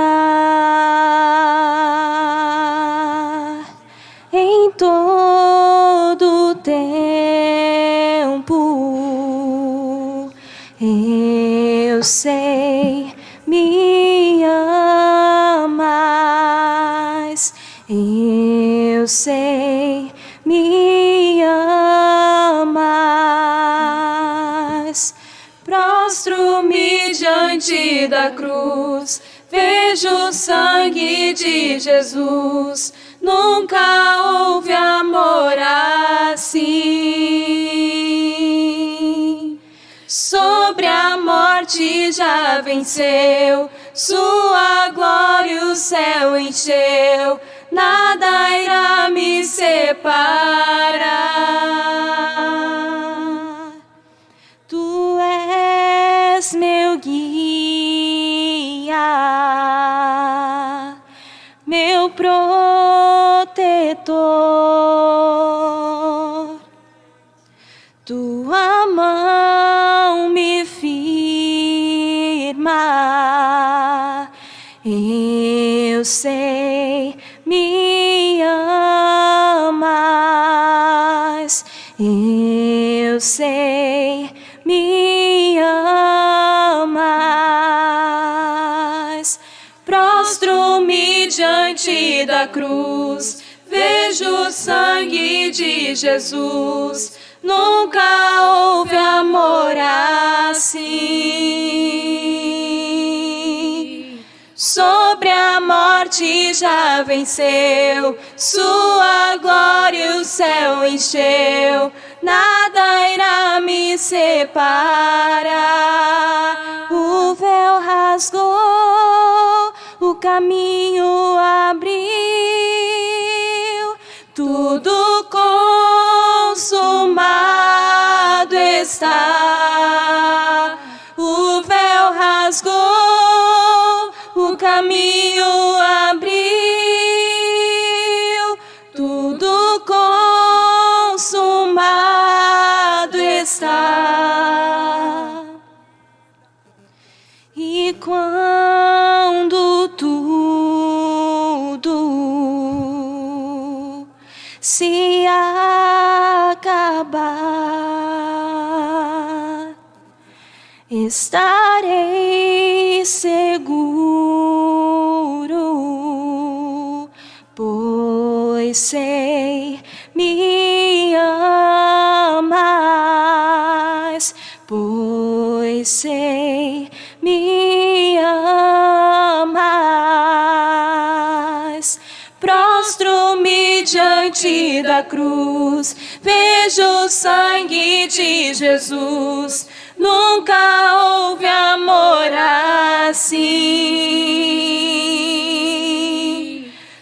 em todo tempo. Eu sei, me amas, eu sei, me amas. Prostro-me diante da cruz, vejo o sangue de Jesus. Nunca houve amor assim. Sobre a morte já venceu, sua glória o céu encheu. Nada irá me separar. Tu és meu guia, meu protetor. Tua mão me firma, eu sei, me amas, eu sei, me amas. Prostro-me diante da cruz, vejo o sangue de Jesus. Nunca houve amor assim. Sobre a morte já venceu, sua glória o céu encheu. Nada irá me separar. O véu rasgou, o caminho abriu, tudo consumado está. O véu rasgou, o caminho abriu, tudo consumado está. E quando tudo se acabar, estarei seguro, pois sei, me amas, pois sei, me amas. Prostro-me diante da cruz, vejo o sangue de Jesus. Nunca houve amor assim.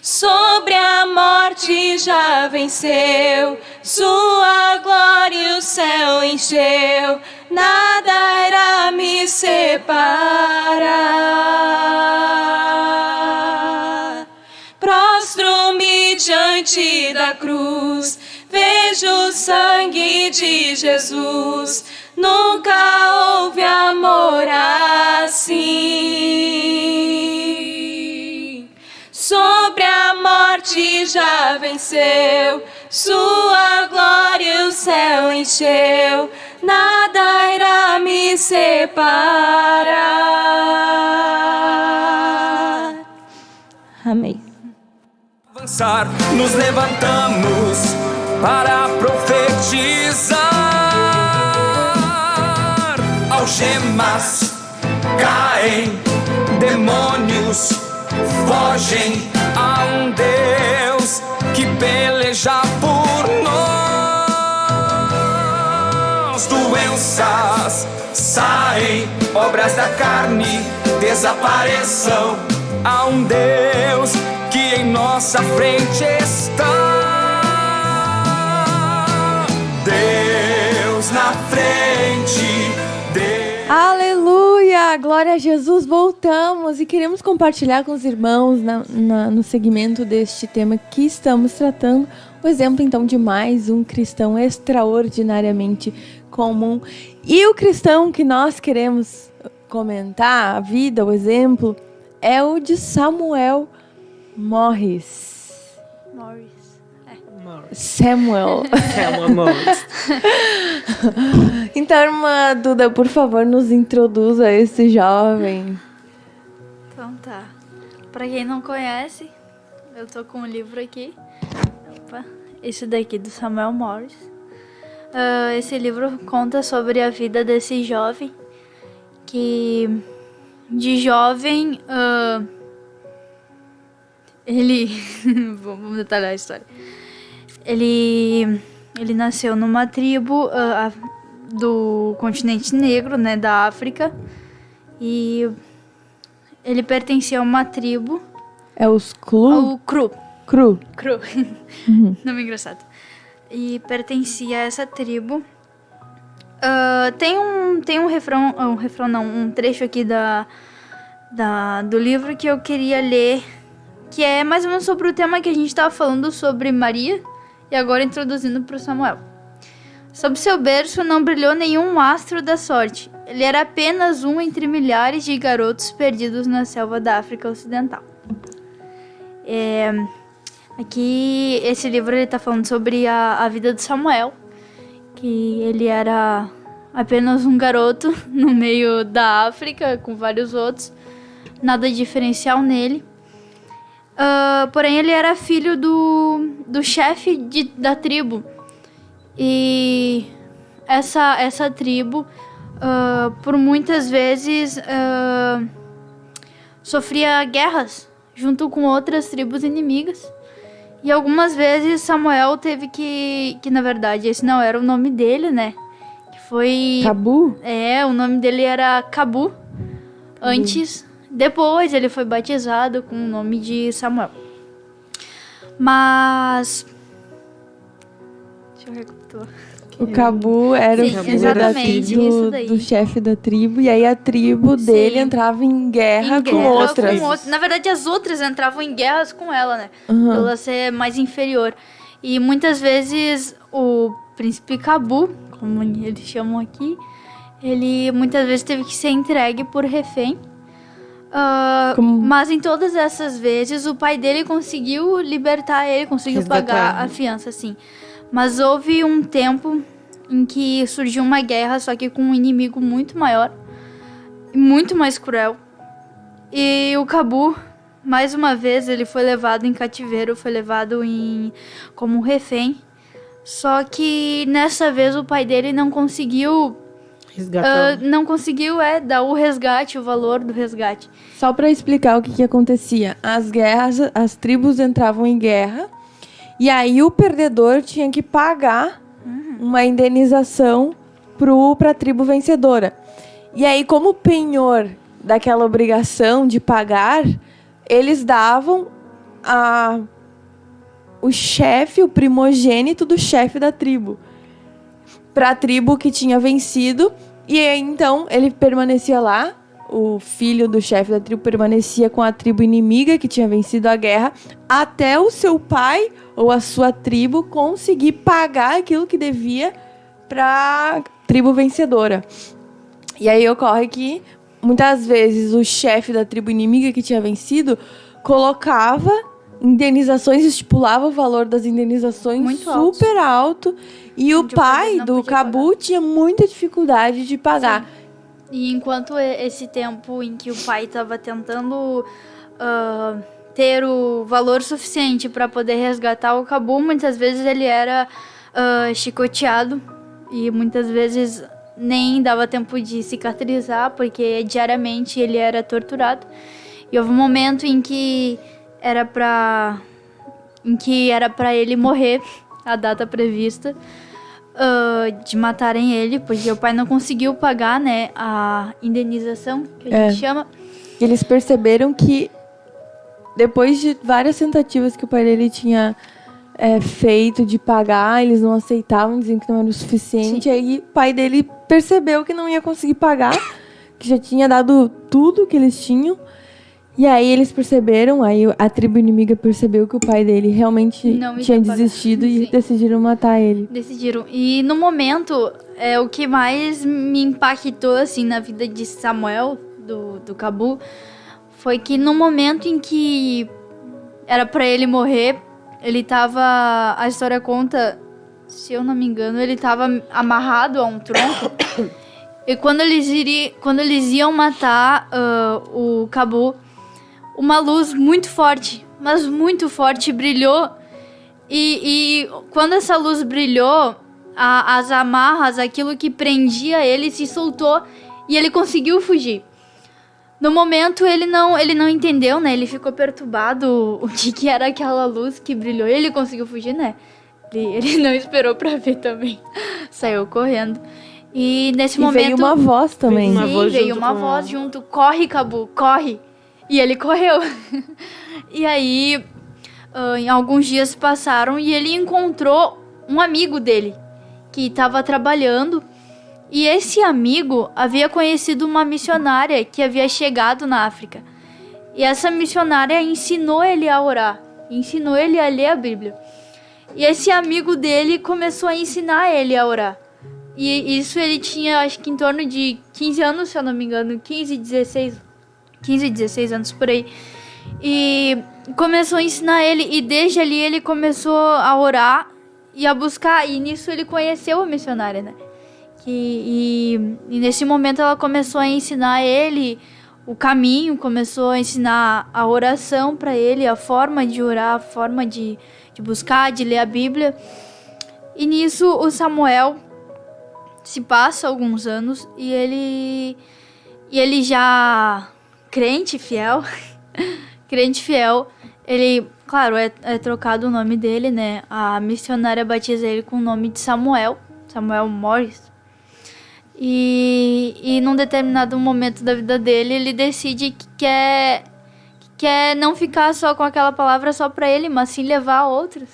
Sobre a morte já venceu, sua glória o céu encheu. Nada irá me separar. Prostro-me diante da cruz, vejo o sangue de Jesus. Nunca houve amor assim. Sobre a morte já venceu, sua glória o céu encheu. nada irá me separar. Amém. Avançar, nos levantamos para profetizar. Algemas caem, demônios fogem. Há um Deus que peleja por nós. Doenças saem, obras da carne desapareçam. Há um Deus que em nossa frente está. Deus na frente. Aleluia! Glória a Jesus! Voltamos e queremos compartilhar com os irmãos no segmento deste tema que estamos tratando, o exemplo então de mais um cristão extraordinariamente comum. E o cristão que nós queremos comentar, a vida, o exemplo, é o de Samuel Morris. Samuel Morris. Então, irmã Duda, por favor, nos introduza esse jovem. Então tá. Pra quem não conhece, eu tô com um livro aqui. Opa, esse daqui do Samuel Morris. Esse livro conta sobre a vida desse jovem que, de jovem, ele... Vamos detalhar a história. Ele nasceu numa tribo do continente negro, né, da África. E ele pertencia a uma tribo... É os Cru? O Cru. Cru. Nome engraçado. E pertencia a essa tribo. Tem um refrão... Um refrão não, um trecho aqui do livro que eu queria ler, que é mais ou menos sobre o tema que a gente estava falando sobre Maria, e agora introduzindo para o Samuel. Sob seu berço não brilhou nenhum astro da sorte. Ele era apenas um entre milhares de garotos perdidos na selva da África Ocidental. Aqui, esse livro está falando sobre a vida de Samuel, que ele era apenas um garoto no meio da África, com vários outros. Nada diferencial nele. Porém, ele era filho do chefe da tribo. E essa tribo, por muitas vezes, sofria guerras junto com outras tribos inimigas. E algumas vezes Samuel teve que na verdade, esse não era o nome dele, né? Que foi... Cabu? O nome dele era Cabu. Antes... Depois ele foi batizado com o nome de Samuel. Mas... Deixa eu recapitular. O Cabu era o filho do chefe da tribo. E aí a tribo dele entrava em guerra com outras. Na verdade, as outras entravam em guerras com ela, né? Ela ser mais inferior. E muitas vezes o príncipe Cabu, como eles chamam aqui, ele muitas vezes teve que ser entregue por refém. Mas em todas essas vezes o pai dele conseguiu libertar ele, conseguiu pagar a fiança, sim. Mas houve um tempo em que surgiu uma guerra, só que com um inimigo muito maior, muito mais cruel. E o Cabu, mais uma vez, ele foi levado em cativeiro, foi levado como refém. Só que nessa vez o pai dele não conseguiu dar o resgate, o valor do resgate. Só para explicar o que acontecia. As tribos entravam em guerra e aí o perdedor tinha que pagar uma indenização para a tribo vencedora. E aí, como penhor daquela obrigação de pagar, eles davam o chefe, o primogênito do chefe da tribo, para a tribo que tinha vencido. E aí, então, ele permanecia lá, o filho do chefe da tribo permanecia com a tribo inimiga que tinha vencido a guerra, até o seu pai ou a sua tribo conseguir pagar aquilo que devia para a tribo vencedora. E aí ocorre que, muitas vezes, o chefe da tribo inimiga que tinha vencido colocava indenizações, estipulava o valor das indenizações Muito super alto. E o Onde o pai padre não do podia Cabu tinha muita dificuldade de pagar. E enquanto esse tempo em que o pai estava tentando ter o valor suficiente para poder resgatar o Cabu, muitas vezes ele era chicoteado e muitas vezes nem dava tempo de cicatrizar, porque diariamente ele era torturado. E houve um momento em que era para ele morrer, a data prevista, de matarem ele, porque o pai não conseguiu pagar, né, a indenização, que a gente chama. Eles perceberam que depois de várias tentativas que o pai dele tinha feito de pagar, eles não aceitavam, diziam que não era o suficiente. Sim. Aí o pai dele percebeu que não ia conseguir pagar, que já tinha dado tudo que eles tinham. E aí eles perceberam, aí a tribo inimiga percebeu que o pai dele realmente Não ia tinha pagar. desistido e Sim. decidiram matar ele. Decidiram. E no momento, o que mais me impactou, assim, na vida de Samuel, do Cabu, foi que no momento em que era pra ele morrer, ele tava... A história conta, se eu não me engano, ele tava amarrado a um tronco. E quando eles iam matar o Cabu, uma luz muito forte, mas muito forte, brilhou. E quando essa luz brilhou, as amarras, aquilo que prendia ele, se soltou e ele conseguiu fugir. No momento, ele não entendeu, né? Ele ficou perturbado o que era aquela luz que brilhou. E ele conseguiu fugir, né? Ele não esperou pra ver também. Saiu correndo. E nesse momento... veio uma voz também. Veio uma voz junto. Corre, Cabu, corre. E ele correu. E aí, em alguns dias passaram e ele encontrou um amigo dele que estava trabalhando. E esse amigo havia conhecido uma missionária que havia chegado na África. E essa missionária ensinou ele a orar, ensinou ele a ler a Bíblia. E esse amigo dele começou a ensinar ele a orar. E isso ele tinha, acho que em torno de 15 anos, se eu não me engano, 15, 16 anos por aí. E começou a ensinar ele, e desde ali ele começou a orar e a buscar. E nisso ele conheceu a missionária, né? E nesse momento ela começou a ensinar ele o caminho, começou a ensinar a oração para ele, a forma de orar, a forma de buscar, de ler a Bíblia. E nisso o Samuel se passa alguns anos e ele já crente fiel, ele, claro, é trocado o nome dele, né? A missionária batiza ele com o nome de Samuel Morris. E num determinado momento da vida dele, ele decide que quer não ficar só com aquela palavra só para ele, mas sim levar a outros.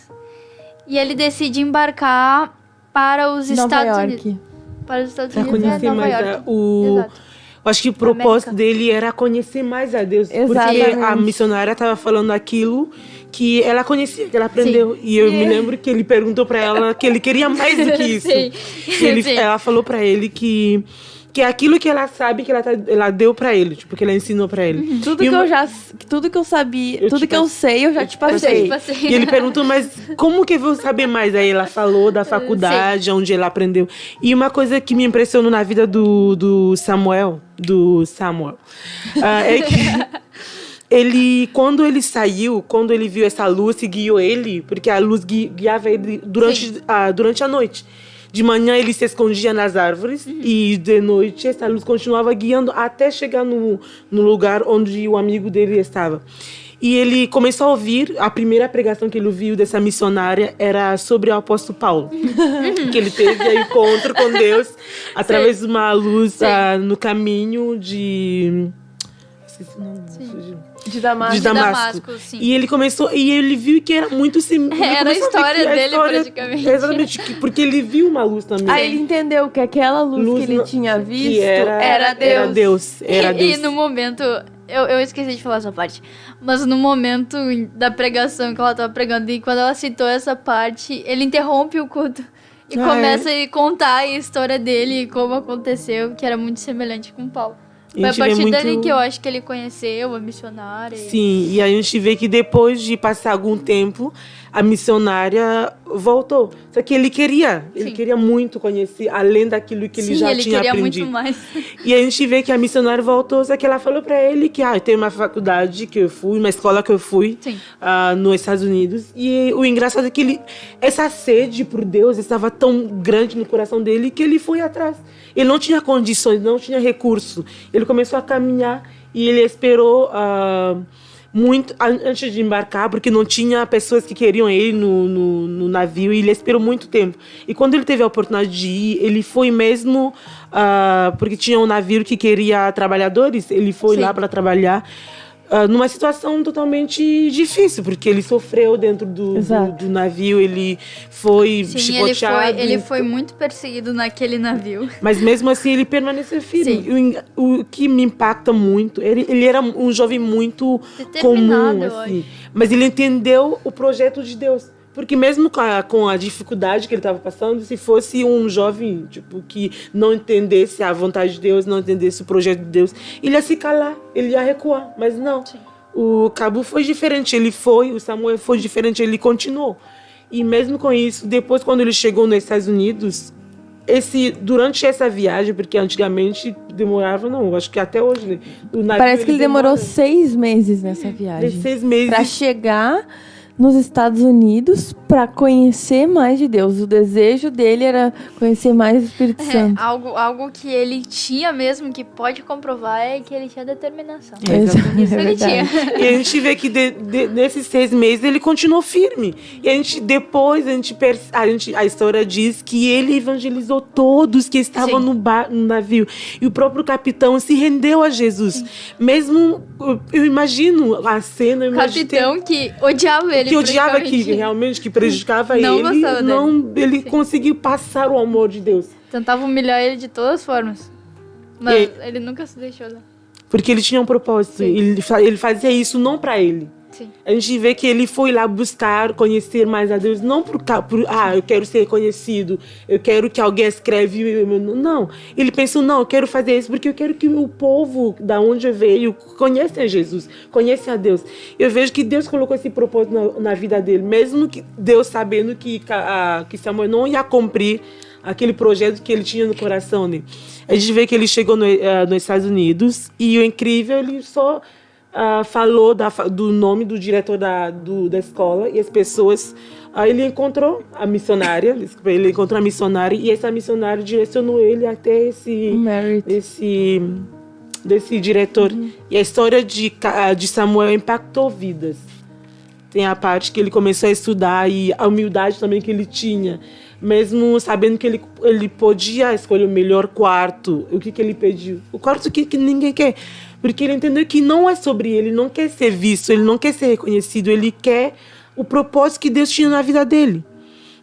E ele decide embarcar para os Estados Unidos. Para os Estados Unidos, conhecer Nova mais York. Exato. Eu acho que o propósito dele era conhecer mais a Deus. Exatamente. Porque a missionária estava falando aquilo que ela conhecia, que ela aprendeu. Sim. E eu me lembro que ele perguntou para ela que ele queria mais do que isso. Sim. Ela falou para ele que aquilo que ela sabe que ela deu para ele, tipo, que ela ensinou para ele. Tudo que eu sabia, tudo que eu sei, eu já te passei. passei. E ele perguntou, mas como que eu vou saber mais? Aí ela falou da faculdade, onde ela aprendeu. E uma coisa que me impressionou na vida do Samuel, é que quando ele saiu, quando ele viu essa luz e guiou ele, porque a luz guiava ele durante a noite. De manhã ele se escondia nas árvores e de noite essa luz continuava guiando até chegar no lugar onde o amigo dele estava. E ele começou a ouvir, a primeira pregação que ele ouviu dessa missionária era sobre o apóstolo Paulo. Que ele teve um encontro com Deus através de uma luz no caminho de... Esqueci o nome. De Damasco. De Damasco. Sim. E ele começou, e ele viu que era muito Era a história dele, praticamente. Exatamente, porque ele viu uma luz também. Aí ele entendeu que aquela luz que ele tinha visto que era Deus. Era Deus. E no momento, eu esqueci de falar essa parte, mas no momento da pregação que ela estava pregando, e quando ela citou essa parte, ele interrompe o culto e começa a contar a história dele e como aconteceu, que era muito semelhante com Paulo. Foi a partir dali que eu acho que ele conheceu a missionária. Sim, e a gente vê que depois de passar algum tempo, a missionária voltou. Só que ele queria muito conhecer, além daquilo que ele já tinha aprendido. Muito mais. E a gente vê que a missionária voltou, só que ela falou para ele que tem uma faculdade que eu fui, uma escola que eu fui nos Estados Unidos. E o engraçado é que essa sede por Deus estava tão grande no coração dele que ele foi atrás. Ele não tinha condições, não tinha recurso. Ele começou a caminhar e ele esperou muito antes de embarcar, porque não tinha pessoas que queriam ele no navio, e ele esperou muito tempo. E quando ele teve a oportunidade de ir, ele foi mesmo porque tinha um navio que queria trabalhadores, ele foi lá para trabalhar. Numa situação totalmente difícil, porque ele sofreu dentro do navio, ele foi chicoteado. Ele foi muito perseguido naquele navio. Mas mesmo assim ele permaneceu firme. O que me impacta muito, ele era um jovem muito comum, assim, mas ele entendeu o projeto de Deus. Porque mesmo com a dificuldade que ele estava passando, se fosse um jovem que não entendesse a vontade de Deus, não entendesse o projeto de Deus, ele ia se calar, ele ia recuar. Mas não, o Cabo foi diferente, o Samuel foi diferente, ele continuou. E mesmo com isso, depois quando ele chegou nos Estados Unidos, durante essa viagem, porque antigamente demorava, acho que até hoje. Parece que ele demorou 6 meses nessa viagem. 6 meses. Para chegar nos Estados Unidos para conhecer mais de Deus. O desejo dele era conhecer mais o Espírito Santo. Algo que ele tinha mesmo, que pode comprovar, é que ele tinha determinação. Isso ele tinha. E a gente vê que nesses 6 meses ele continuou firme. E a história diz que ele evangelizou todos que estavam no navio. E o próprio capitão se rendeu a Jesus. Sim. Mesmo, eu imagino a cena. Capitão que odiava ele. Que odiava realmente que prejudicava ele conseguiu passar o amor de Deus. Tentava humilhar ele de todas as formas. Mas ele nunca se deixou. Porque ele tinha um propósito. Ele fazia isso não para ele. Sim. A gente vê que ele foi lá buscar conhecer mais a Deus, não eu quero ser reconhecido, eu quero que alguém escreve. Não, ele pensou, eu quero fazer isso porque eu quero que o povo da onde eu veio conheça a Jesus, conheça a Deus. Eu vejo que Deus colocou esse propósito na vida dele, mesmo que Deus sabendo que Samuel não ia cumprir aquele projeto que ele tinha no coração dele. A gente vê que ele chegou nos Estados Unidos e o incrível, ele só falou do nome do diretor da escola e as pessoas. Ele encontrou a missionária, e essa missionária direcionou ele até desse diretor. E a história de Samuel impactou vidas. Tem a parte que ele começou a estudar e a humildade também que ele tinha. Mesmo sabendo que ele podia escolher o melhor quarto, o que ele pediu? O quarto que ninguém quer. Porque ele entendeu que não é sobre ele não quer ser visto, ele não quer ser reconhecido, ele quer o propósito que Deus tinha na vida dele.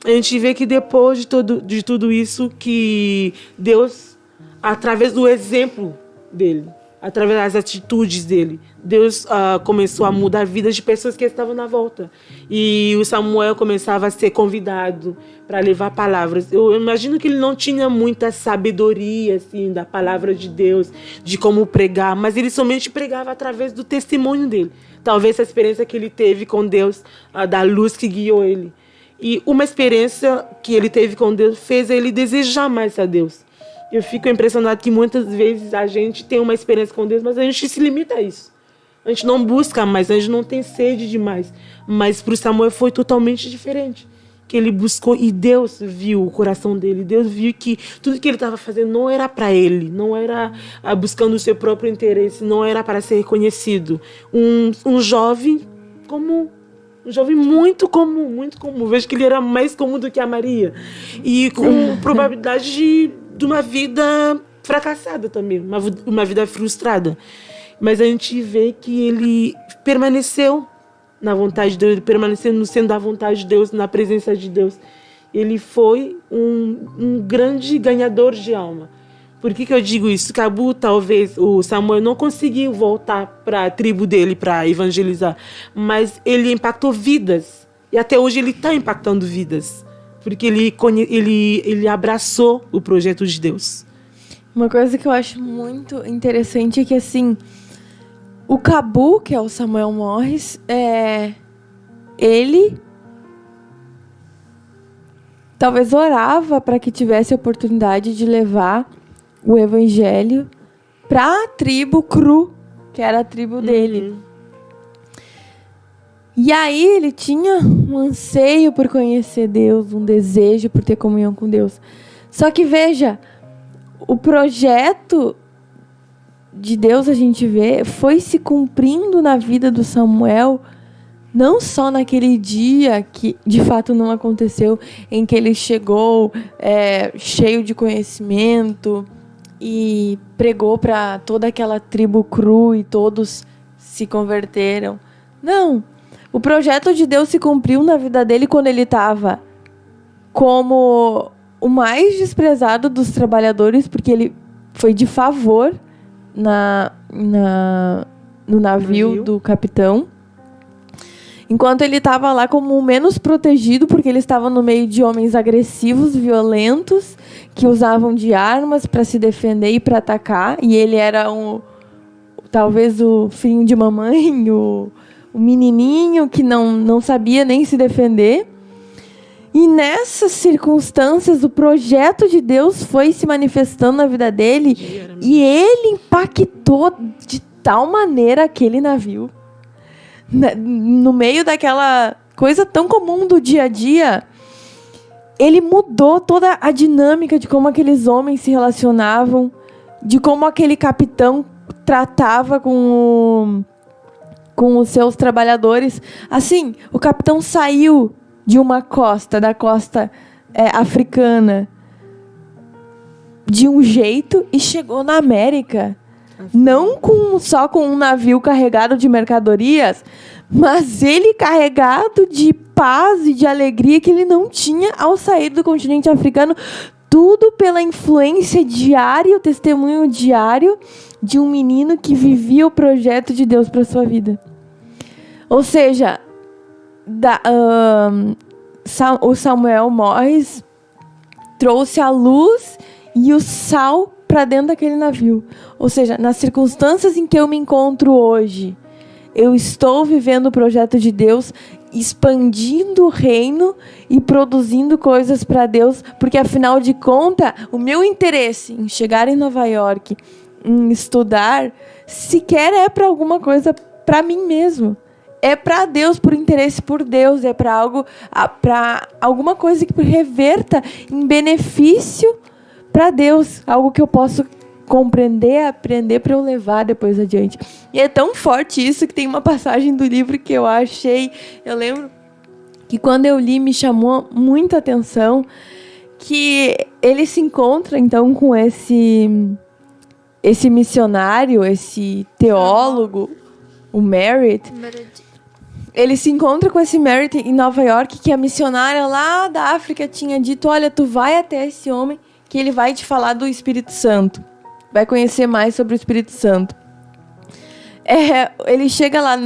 A gente vê que depois de tudo isso, que Deus, através do exemplo dele, através das atitudes dele, Deus começou a mudar a vida de pessoas que estavam na volta. E o Samuel começava a ser convidado para levar palavras. Eu imagino que ele não tinha muita sabedoria assim, da palavra de Deus, de como pregar, mas ele somente pregava através do testemunho dele. Talvez a experiência que ele teve com Deus, da luz que guiou ele. E uma experiência que ele teve com Deus fez ele desejar mais a Deus. Eu fico impressionado que muitas vezes a gente tem uma experiência com Deus, mas a gente se limita a isso. A gente não busca mais, a gente não tem sede demais. Mas para o Samuel foi totalmente diferente. Que ele buscou e Deus viu o coração dele. Deus viu que tudo que ele estava fazendo não era para ele, não era buscando o seu próprio interesse, não era para ser reconhecido. Um jovem comum. Um jovem muito comum, muito comum. Vejo que ele era mais comum do que a Maria. E com probabilidade de uma vida fracassada também, uma vida frustrada. Mas a gente vê que ele permaneceu na vontade de Deus, ele permaneceu no centro da vontade de Deus, na presença de Deus. Ele foi um grande ganhador de alma. Por que eu digo isso? Cabu, talvez, o Samuel não conseguiu voltar para a tribo dele para evangelizar, mas ele impactou vidas. E até hoje ele está impactando vidas. Porque ele abraçou o projeto de Deus. Uma coisa que eu acho muito interessante é que, assim, o Cabu, que é o Samuel Morris, ele talvez orava para que tivesse a oportunidade de levar o evangelho para a tribo Cru, que era a tribo dele. E aí ele tinha um anseio por conhecer Deus, um desejo por ter comunhão com Deus. Só que veja, o projeto de Deus, a gente vê, foi se cumprindo na vida do Samuel, não só naquele dia que de fato não aconteceu, em que ele chegou cheio de conhecimento e pregou para toda aquela tribo Cru e todos se converteram. Não, o projeto de Deus se cumpriu na vida dele quando ele estava como o mais desprezado dos trabalhadores, porque ele foi de favor no navio do capitão. Enquanto ele estava lá como o menos protegido, porque ele estava no meio de homens agressivos, violentos, que usavam de armas para se defender e para atacar. E ele era talvez o filhinho de mamãe, o menininho que não sabia nem se defender. E nessas circunstâncias, o projeto de Deus foi se manifestando na vida dele e ele impactou de tal maneira aquele navio. No meio daquela coisa tão comum do dia a dia, ele mudou toda a dinâmica de como aqueles homens se relacionavam, de como aquele capitão tratava com os seus trabalhadores. Assim, o capitão saiu de uma costa, da costa africana, de um jeito e chegou na América. Não só com um navio carregado de mercadorias, mas ele carregado de paz e de alegria que ele não tinha ao sair do continente africano. Tudo pela influência diária, o testemunho diário de um menino que vivia o projeto de Deus para sua vida. Ou seja, o Samuel Morris trouxe a luz e o sal para dentro daquele navio. Ou seja, nas circunstâncias em que eu me encontro hoje, eu estou vivendo o projeto de Deus, expandindo o reino e produzindo coisas para Deus, porque afinal de contas, o meu interesse em chegar em Nova York, em estudar, sequer é para alguma coisa para mim mesmo. É para Deus, por interesse por Deus, é para alguma coisa que reverta em benefício para Deus, algo que eu posso compreender, aprender para eu levar depois adiante. E é tão forte isso que tem uma passagem do livro que eu lembro que quando eu li me chamou muita atenção, que ele se encontra então com esse missionário, esse teólogo, o Merritt. Ele se encontra com esse Merritt em Nova York, que a missionária lá da África tinha dito: olha, tu vai até esse homem que ele vai te falar do Espírito Santo. Vai conhecer mais sobre o Espírito Santo. Ele chega lá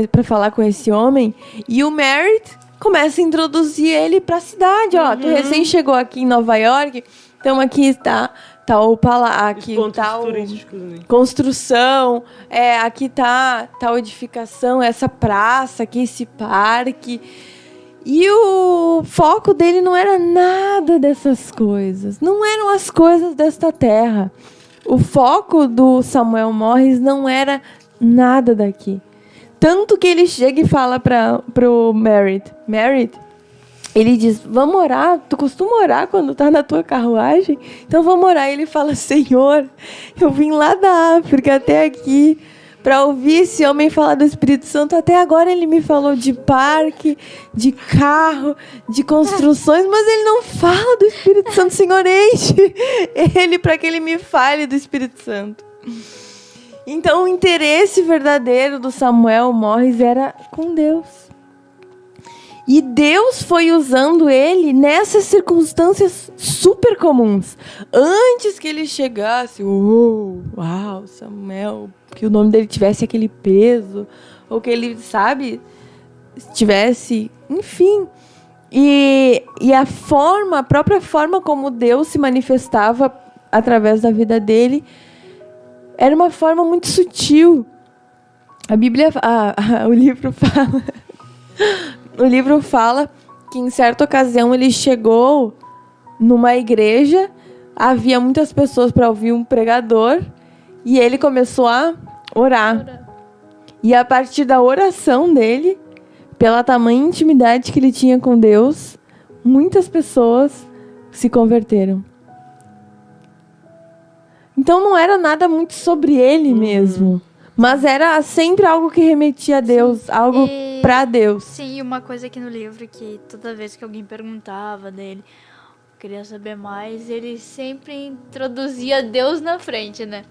para falar com esse homem e o Merritt começa a introduzir ele para a cidade. Ó, tu recém chegou aqui em Nova York, então aqui tá o aqui tá o construção, aqui tá tal edificação, essa praça, aqui esse parque. E o foco dele não era nada dessas coisas. Não eram as coisas desta terra. O foco do Samuel Morris não era nada daqui. Tanto que ele chega e fala pro Merritt, ele diz: vamos orar? Tu costuma orar quando tá na tua carruagem? Então vamos orar. E ele fala: Senhor, eu vim lá da África até aqui para ouvir esse homem falar do Espírito Santo. Até agora ele me falou de parque, de carro, de construções, mas ele não fala do Espírito Santo. Senhor, enche ele para que ele me fale do Espírito Santo. Então o interesse verdadeiro do Samuel Morris era com Deus. E Deus foi usando ele nessas circunstâncias super comuns. Antes que ele chegasse, uau, Samuel, que o nome dele tivesse aquele peso, ou que ele, tivesse, enfim. E a própria forma como Deus se manifestava através da vida dele, era uma forma muito sutil. A Bíblia, o livro fala que em certa ocasião ele chegou numa igreja, havia muitas pessoas para ouvir um pregador e ele começou a orar. E a partir da oração dele, pela tamanha intimidade que ele tinha com Deus, muitas pessoas se converteram. Então não era nada muito sobre ele mesmo, mas era sempre algo que remetia a Deus, algo para Deus. Sim, e uma coisa aqui no livro que toda vez que alguém perguntava dele, queria saber mais, ele sempre introduzia Deus na frente, né?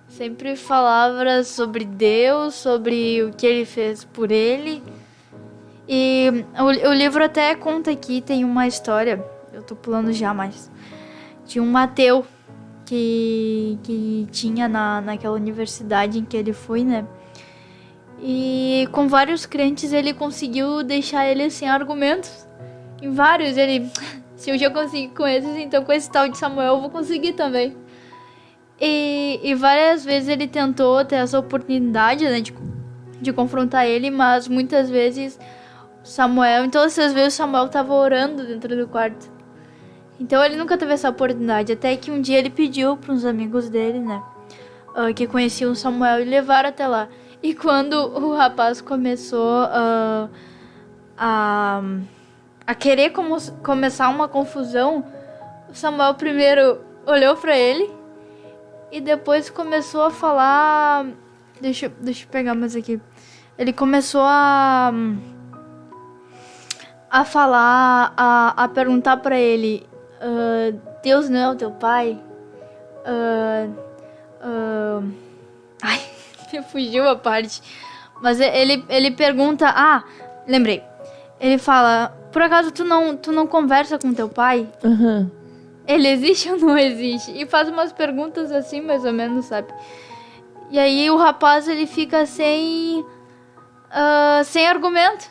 Sempre falava sobre Deus, sobre o que ele fez por ele. E o livro até conta aqui, tem uma história, eu tô pulando já, mas de um ateu que tinha naquela universidade em que ele foi, né? E com vários crentes ele conseguiu deixar ele sem argumentos. Em vários, ele... Se eu já consegui com esses, então com esse tal de Samuel eu vou conseguir também. E várias vezes ele tentou ter essa oportunidade, né, de confrontar ele, mas muitas vezes Samuel... Então essas vezes Samuel estava orando dentro do quarto. Então ele nunca teve essa oportunidade. Até que um dia ele pediu para uns amigos dele, né, que conheciam Samuel, e levaram até lá. E quando o rapaz começou a querer começar uma confusão, o Samuel primeiro olhou para ele e depois começou a falar... Deixa eu pegar mais aqui. Ele começou a falar, a perguntar para ele, Deus não é o teu pai? Ai, me fugiu a parte. Mas ele pergunta... lembrei. Ele fala, por acaso tu não conversa com teu pai? Uhum. Ele existe ou não existe? E faz umas perguntas assim, mais ou menos, sabe? E aí o rapaz, ele fica sem argumento.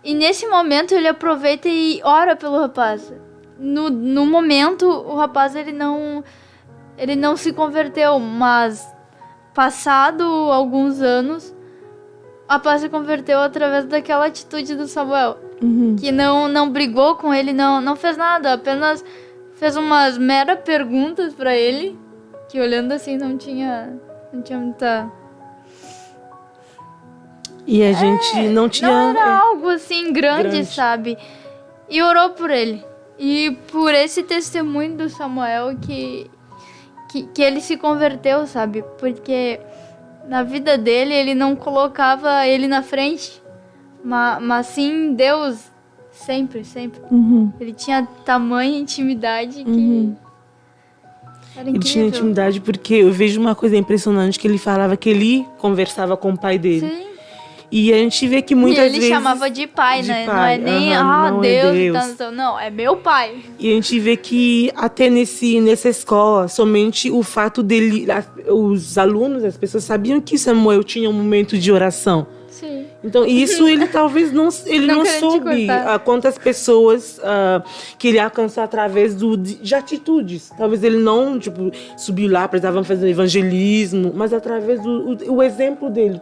E nesse momento ele aproveita e ora pelo rapaz. No momento, o rapaz, ele não se converteu, mas passado alguns anos, o rapaz se converteu através daquela atitude do Samuel. Uhum. Que não brigou com ele, não fez nada, apenas fez umas meras perguntas pra ele, que olhando assim não tinha muita... E a gente não tinha... Não era algo assim grande, sabe? E orou por ele. E por esse testemunho do Samuel que ele se converteu, sabe? Porque na vida dele, ele não colocava ele na frente, mas sim Deus, sempre. Uhum. Ele tinha tamanha intimidade que era incrível. Ele tinha intimidade porque eu vejo uma coisa impressionante, que ele falava que ele conversava com o pai dele. Sim. E a gente vê que muitas vezes... E ele chamava de pai, né? pai. Não é nem, não Deus, é Deus. então, não, é meu pai. E a gente vê que até nessa escola, somente o fato dele... Os alunos, as pessoas sabiam que Samuel tinha um momento de oração. Sim. Então, isso ele talvez não soube quantas pessoas que ele alcançou através de atitudes. Talvez ele não, subiu lá, precisava fazer evangelismo, mas através do exemplo dele,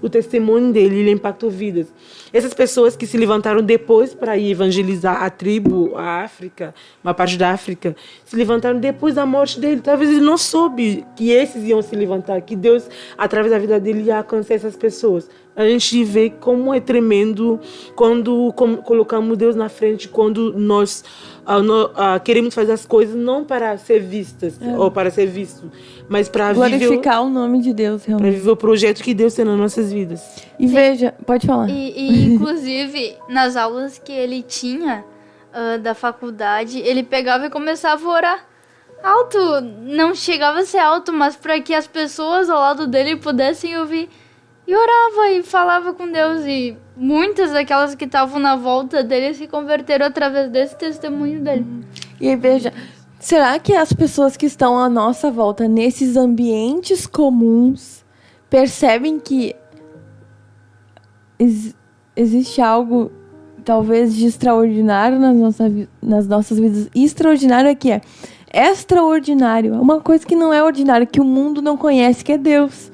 o testemunho dele, ele impactou vidas. Essas pessoas que se levantaram depois para ir evangelizar a tribo, a África, uma parte da África, se levantaram depois da morte dele. Talvez ele não soube que esses iam se levantar, que Deus, através da vida dele, ia alcançar essas pessoas. A gente vê como é tremendo quando colocamos Deus na frente, quando nós queremos fazer as coisas não para ser vistas ou para ser visto, mas para glorificar o nome de Deus, realmente. Para viver o projeto que Deus tem nas nossas vidas. E veja, pode falar. E inclusive, nas aulas que ele tinha da faculdade, ele pegava e começava a orar. Alto, não chegava a ser alto, mas para que as pessoas ao lado dele pudessem ouvir. E orava e falava com Deus. E muitas daquelas que estavam na volta dele se converteram através desse testemunho dele. E veja, será que as pessoas que estão à nossa volta, nesses ambientes comuns, percebem que existe algo talvez de extraordinário nas nossas vidas? E extraordinário é que extraordinário, uma coisa que não é ordinária, que o mundo não conhece, que é Deus.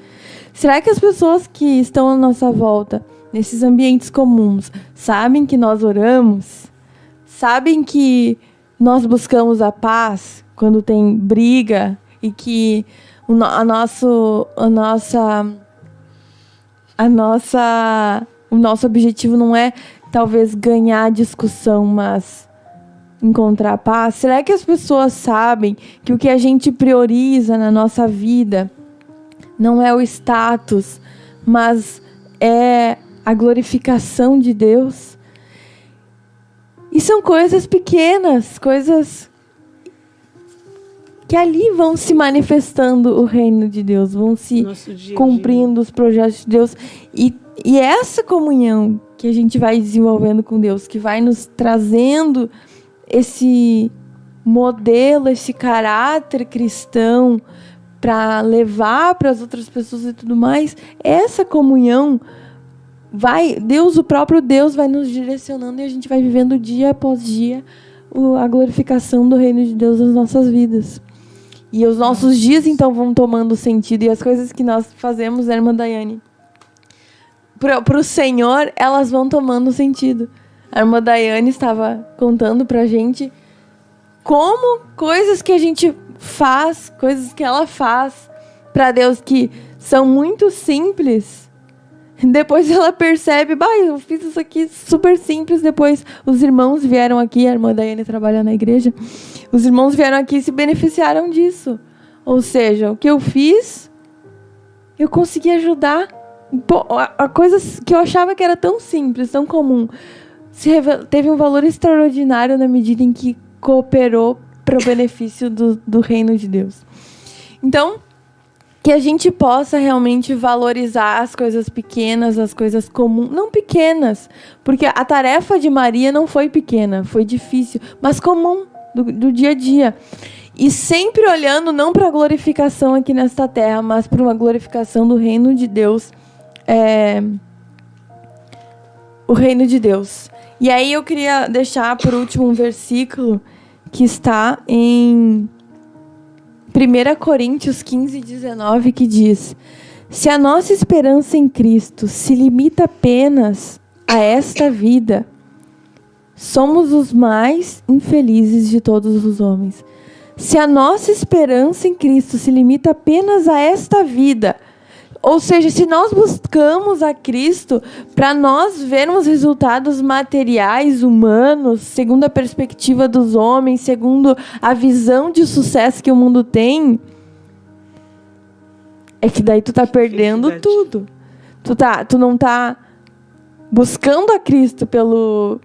Será que as pessoas que estão à nossa volta, nesses ambientes comuns, sabem que nós oramos? Sabem que nós buscamos a paz quando tem briga e que o nosso objetivo não é talvez ganhar a discussão, mas encontrar paz? Será que as pessoas sabem que o que a gente prioriza na nossa vida não é o status, mas é a glorificação de Deus? E são coisas pequenas, coisas que ali vão se manifestando o reino de Deus, vão se cumprindo os projetos de Deus. E essa comunhão que a gente vai desenvolvendo com Deus, que vai nos trazendo esse modelo, esse caráter cristão para levar para as outras pessoas e tudo mais, essa comunhão o próprio Deus vai nos direcionando e a gente vai vivendo dia após dia a glorificação do reino de Deus nas nossas vidas. E os nossos dias, então, vão tomando sentido. E as coisas que nós fazemos, né, irmã Daiane? Para o Senhor, elas vão tomando sentido. A irmã Daiane estava contando para a gente como coisas que a gente faz, coisas que ela faz para Deus que são muito simples, depois ela percebe, eu fiz isso aqui super simples. Depois os irmãos vieram aqui, a irmã Daiane trabalha na igreja, os irmãos vieram aqui e se beneficiaram disso. Ou seja, o que eu fiz, eu consegui ajudar. A coisa que eu achava que era tão simples, tão comum, teve um valor extraordinário na medida em que cooperou para o benefício do reino de Deus. Então, que a gente possa realmente valorizar as coisas pequenas, as coisas comuns. Não pequenas, porque a tarefa de Maria não foi pequena, foi difícil, mas comum, do dia a dia. E sempre olhando não para a glorificação aqui nesta terra, mas para uma glorificação do reino de Deus. O reino de Deus. E aí eu queria deixar por último um versículo que está em 1 Coríntios 15, 19, que diz: se a nossa esperança em Cristo se limita apenas a esta vida, somos os mais infelizes de todos os homens. Se a nossa esperança em Cristo se limita apenas a esta vida, ou seja, se nós buscamos a Cristo para nós vermos resultados materiais, humanos, segundo a perspectiva dos homens, segundo a visão de sucesso que o mundo tem, é que daí tu tá perdendo tudo. Tu não tá buscando a Cristo pelo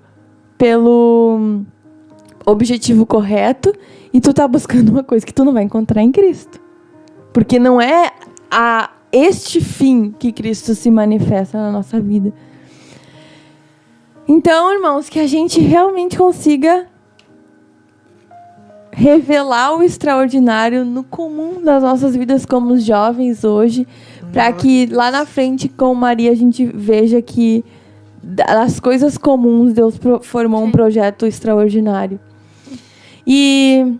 objetivo correto e tu tá buscando uma coisa que tu não vai encontrar em Cristo. Porque não é este fim que Cristo se manifesta na nossa vida. Então, irmãos, que a gente realmente consiga revelar o extraordinário no comum das nossas vidas como os jovens hoje, para que lá na frente, com Maria, a gente veja que das coisas comuns Deus formou um projeto extraordinário. E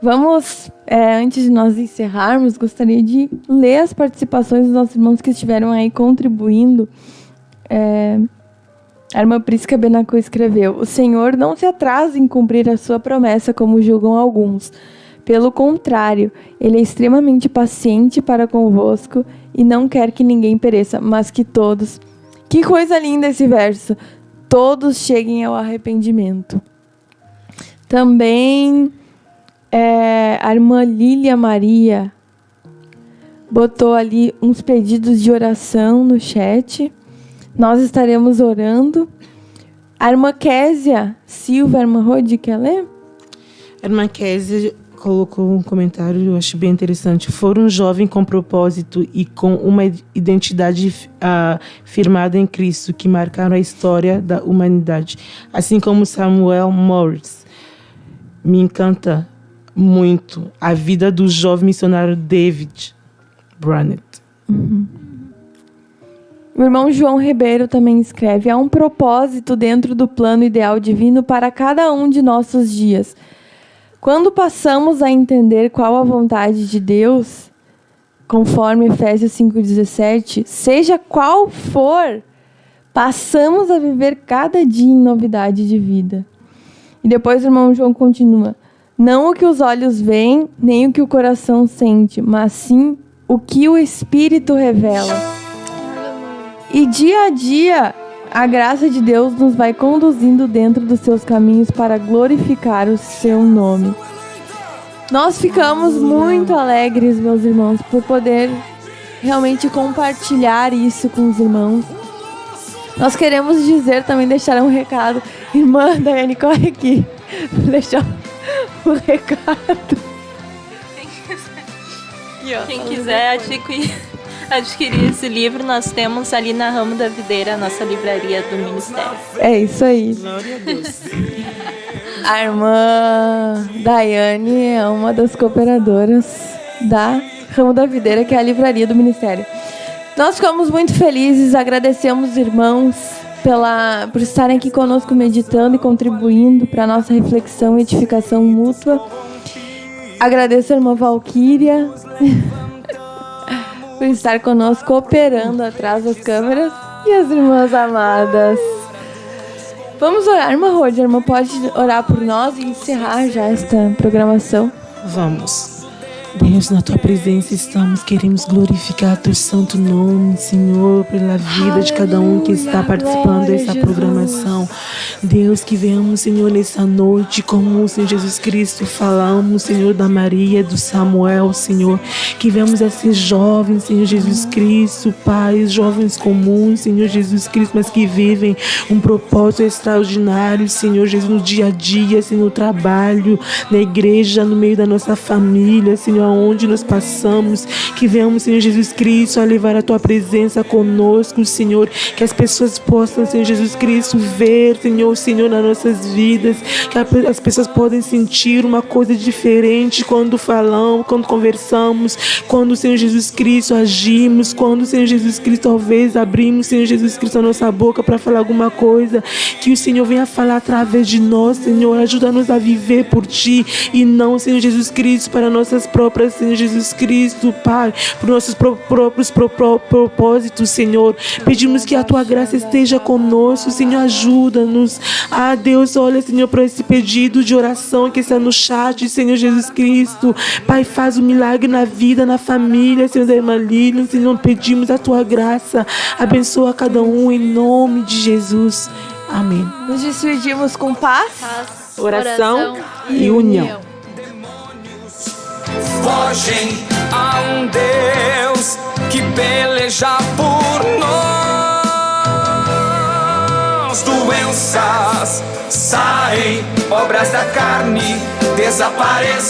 vamos, antes de nós encerrarmos, gostaria de ler as participações dos nossos irmãos que estiveram aí contribuindo. A irmã Prisca Benacô escreveu: o Senhor não se atrasa em cumprir a sua promessa, como julgam alguns. Pelo contrário, Ele é extremamente paciente para convosco e não quer que ninguém pereça, mas que todos... Que coisa linda esse verso! Todos cheguem ao arrependimento. Também... a irmã Lília Maria botou ali uns pedidos de oração no chat. Nós estaremos orando. A irmã Késia Silva, a irmã Rodi, quer ler? A irmã Késia colocou um comentário, eu acho bem interessante. For um jovem com propósito e com uma identidade firmada em Cristo, que marcaram a história da humanidade. Assim como Samuel Morris. Me encanta muito a vida do jovem missionário David Brainerd. O irmão João Ribeiro também escreve: há um propósito dentro do plano ideal divino para cada um de nossos dias. Quando passamos a entender qual a vontade de Deus, conforme Efésios 5,17, seja qual for, passamos a viver cada dia em novidade de vida. E depois o irmão João continua. Não o que os olhos veem, nem o que o coração sente, mas sim o que o Espírito revela. E dia a dia, a graça de Deus nos vai conduzindo dentro dos seus caminhos para glorificar o seu nome. Nós ficamos muito alegres, meus irmãos, por poder realmente compartilhar isso com os irmãos. Nós queremos deixar um recado. Irmã Daiane, corre aqui. Deixar um recado. Quem quiser adquirir esse livro, nós temos ali na Ramo da Videira, a nossa livraria do Ministério. É isso aí. Glória a Deus. A irmã Daiane é uma das cooperadoras da Ramo da Videira, que é a livraria do Ministério. Nós ficamos muito felizes, agradecemos os irmãos por estarem aqui conosco meditando e contribuindo para a nossa reflexão e edificação mútua. Agradeço a irmã Valquíria por estar conosco operando atrás das câmeras e as irmãs amadas. Vamos orar, irmã Rode. A irmã pode orar por nós e encerrar já esta programação. Vamos. Deus, na tua presença estamos, queremos glorificar teu santo nome, Senhor, pela vida de cada um que está participando dessa programação. Deus, que venhamos, Senhor, nessa noite, como o Senhor Jesus Cristo falamos, Senhor, da Maria, do Samuel, Senhor, que venhamos a ser jovens, Senhor Jesus Cristo, pais, jovens comuns, Senhor Jesus Cristo, mas que vivem um propósito extraordinário, Senhor Jesus, no dia a dia, Senhor, no trabalho, na igreja, no meio da nossa família, Senhor, aonde nós passamos, que venhamos, Senhor Jesus Cristo, a levar a tua presença conosco, Senhor, que as pessoas possam, Senhor Jesus Cristo, ver, Senhor, nas nossas vidas, que as pessoas podem sentir uma coisa diferente quando falamos, quando conversamos, quando, Senhor Jesus Cristo, agimos, quando, Senhor Jesus Cristo, talvez abrimos, Senhor Jesus Cristo, a nossa boca para falar alguma coisa, que o Senhor venha falar através de nós, Senhor, ajuda-nos a viver por Ti e não, Senhor Jesus Cristo, para nossas próprias, Senhor Jesus Cristo, Pai, por nossos próprios propósitos, Senhor. Pedimos que a Tua graça esteja conosco, Senhor, ajuda-nos. Ah, Deus, olha, Senhor, para esse pedido de oração que está no chat, Senhor Jesus Cristo. Pai, faz um milagre na vida, na família, Senhor, da irmã Lilian, Senhor, pedimos a Tua graça. Abençoa cada um em nome de Jesus. Amém. Nos despedimos com paz, Oração e união. Fogem a um Deus que peleja por nós. Doenças saem, obras da carne desaparecem.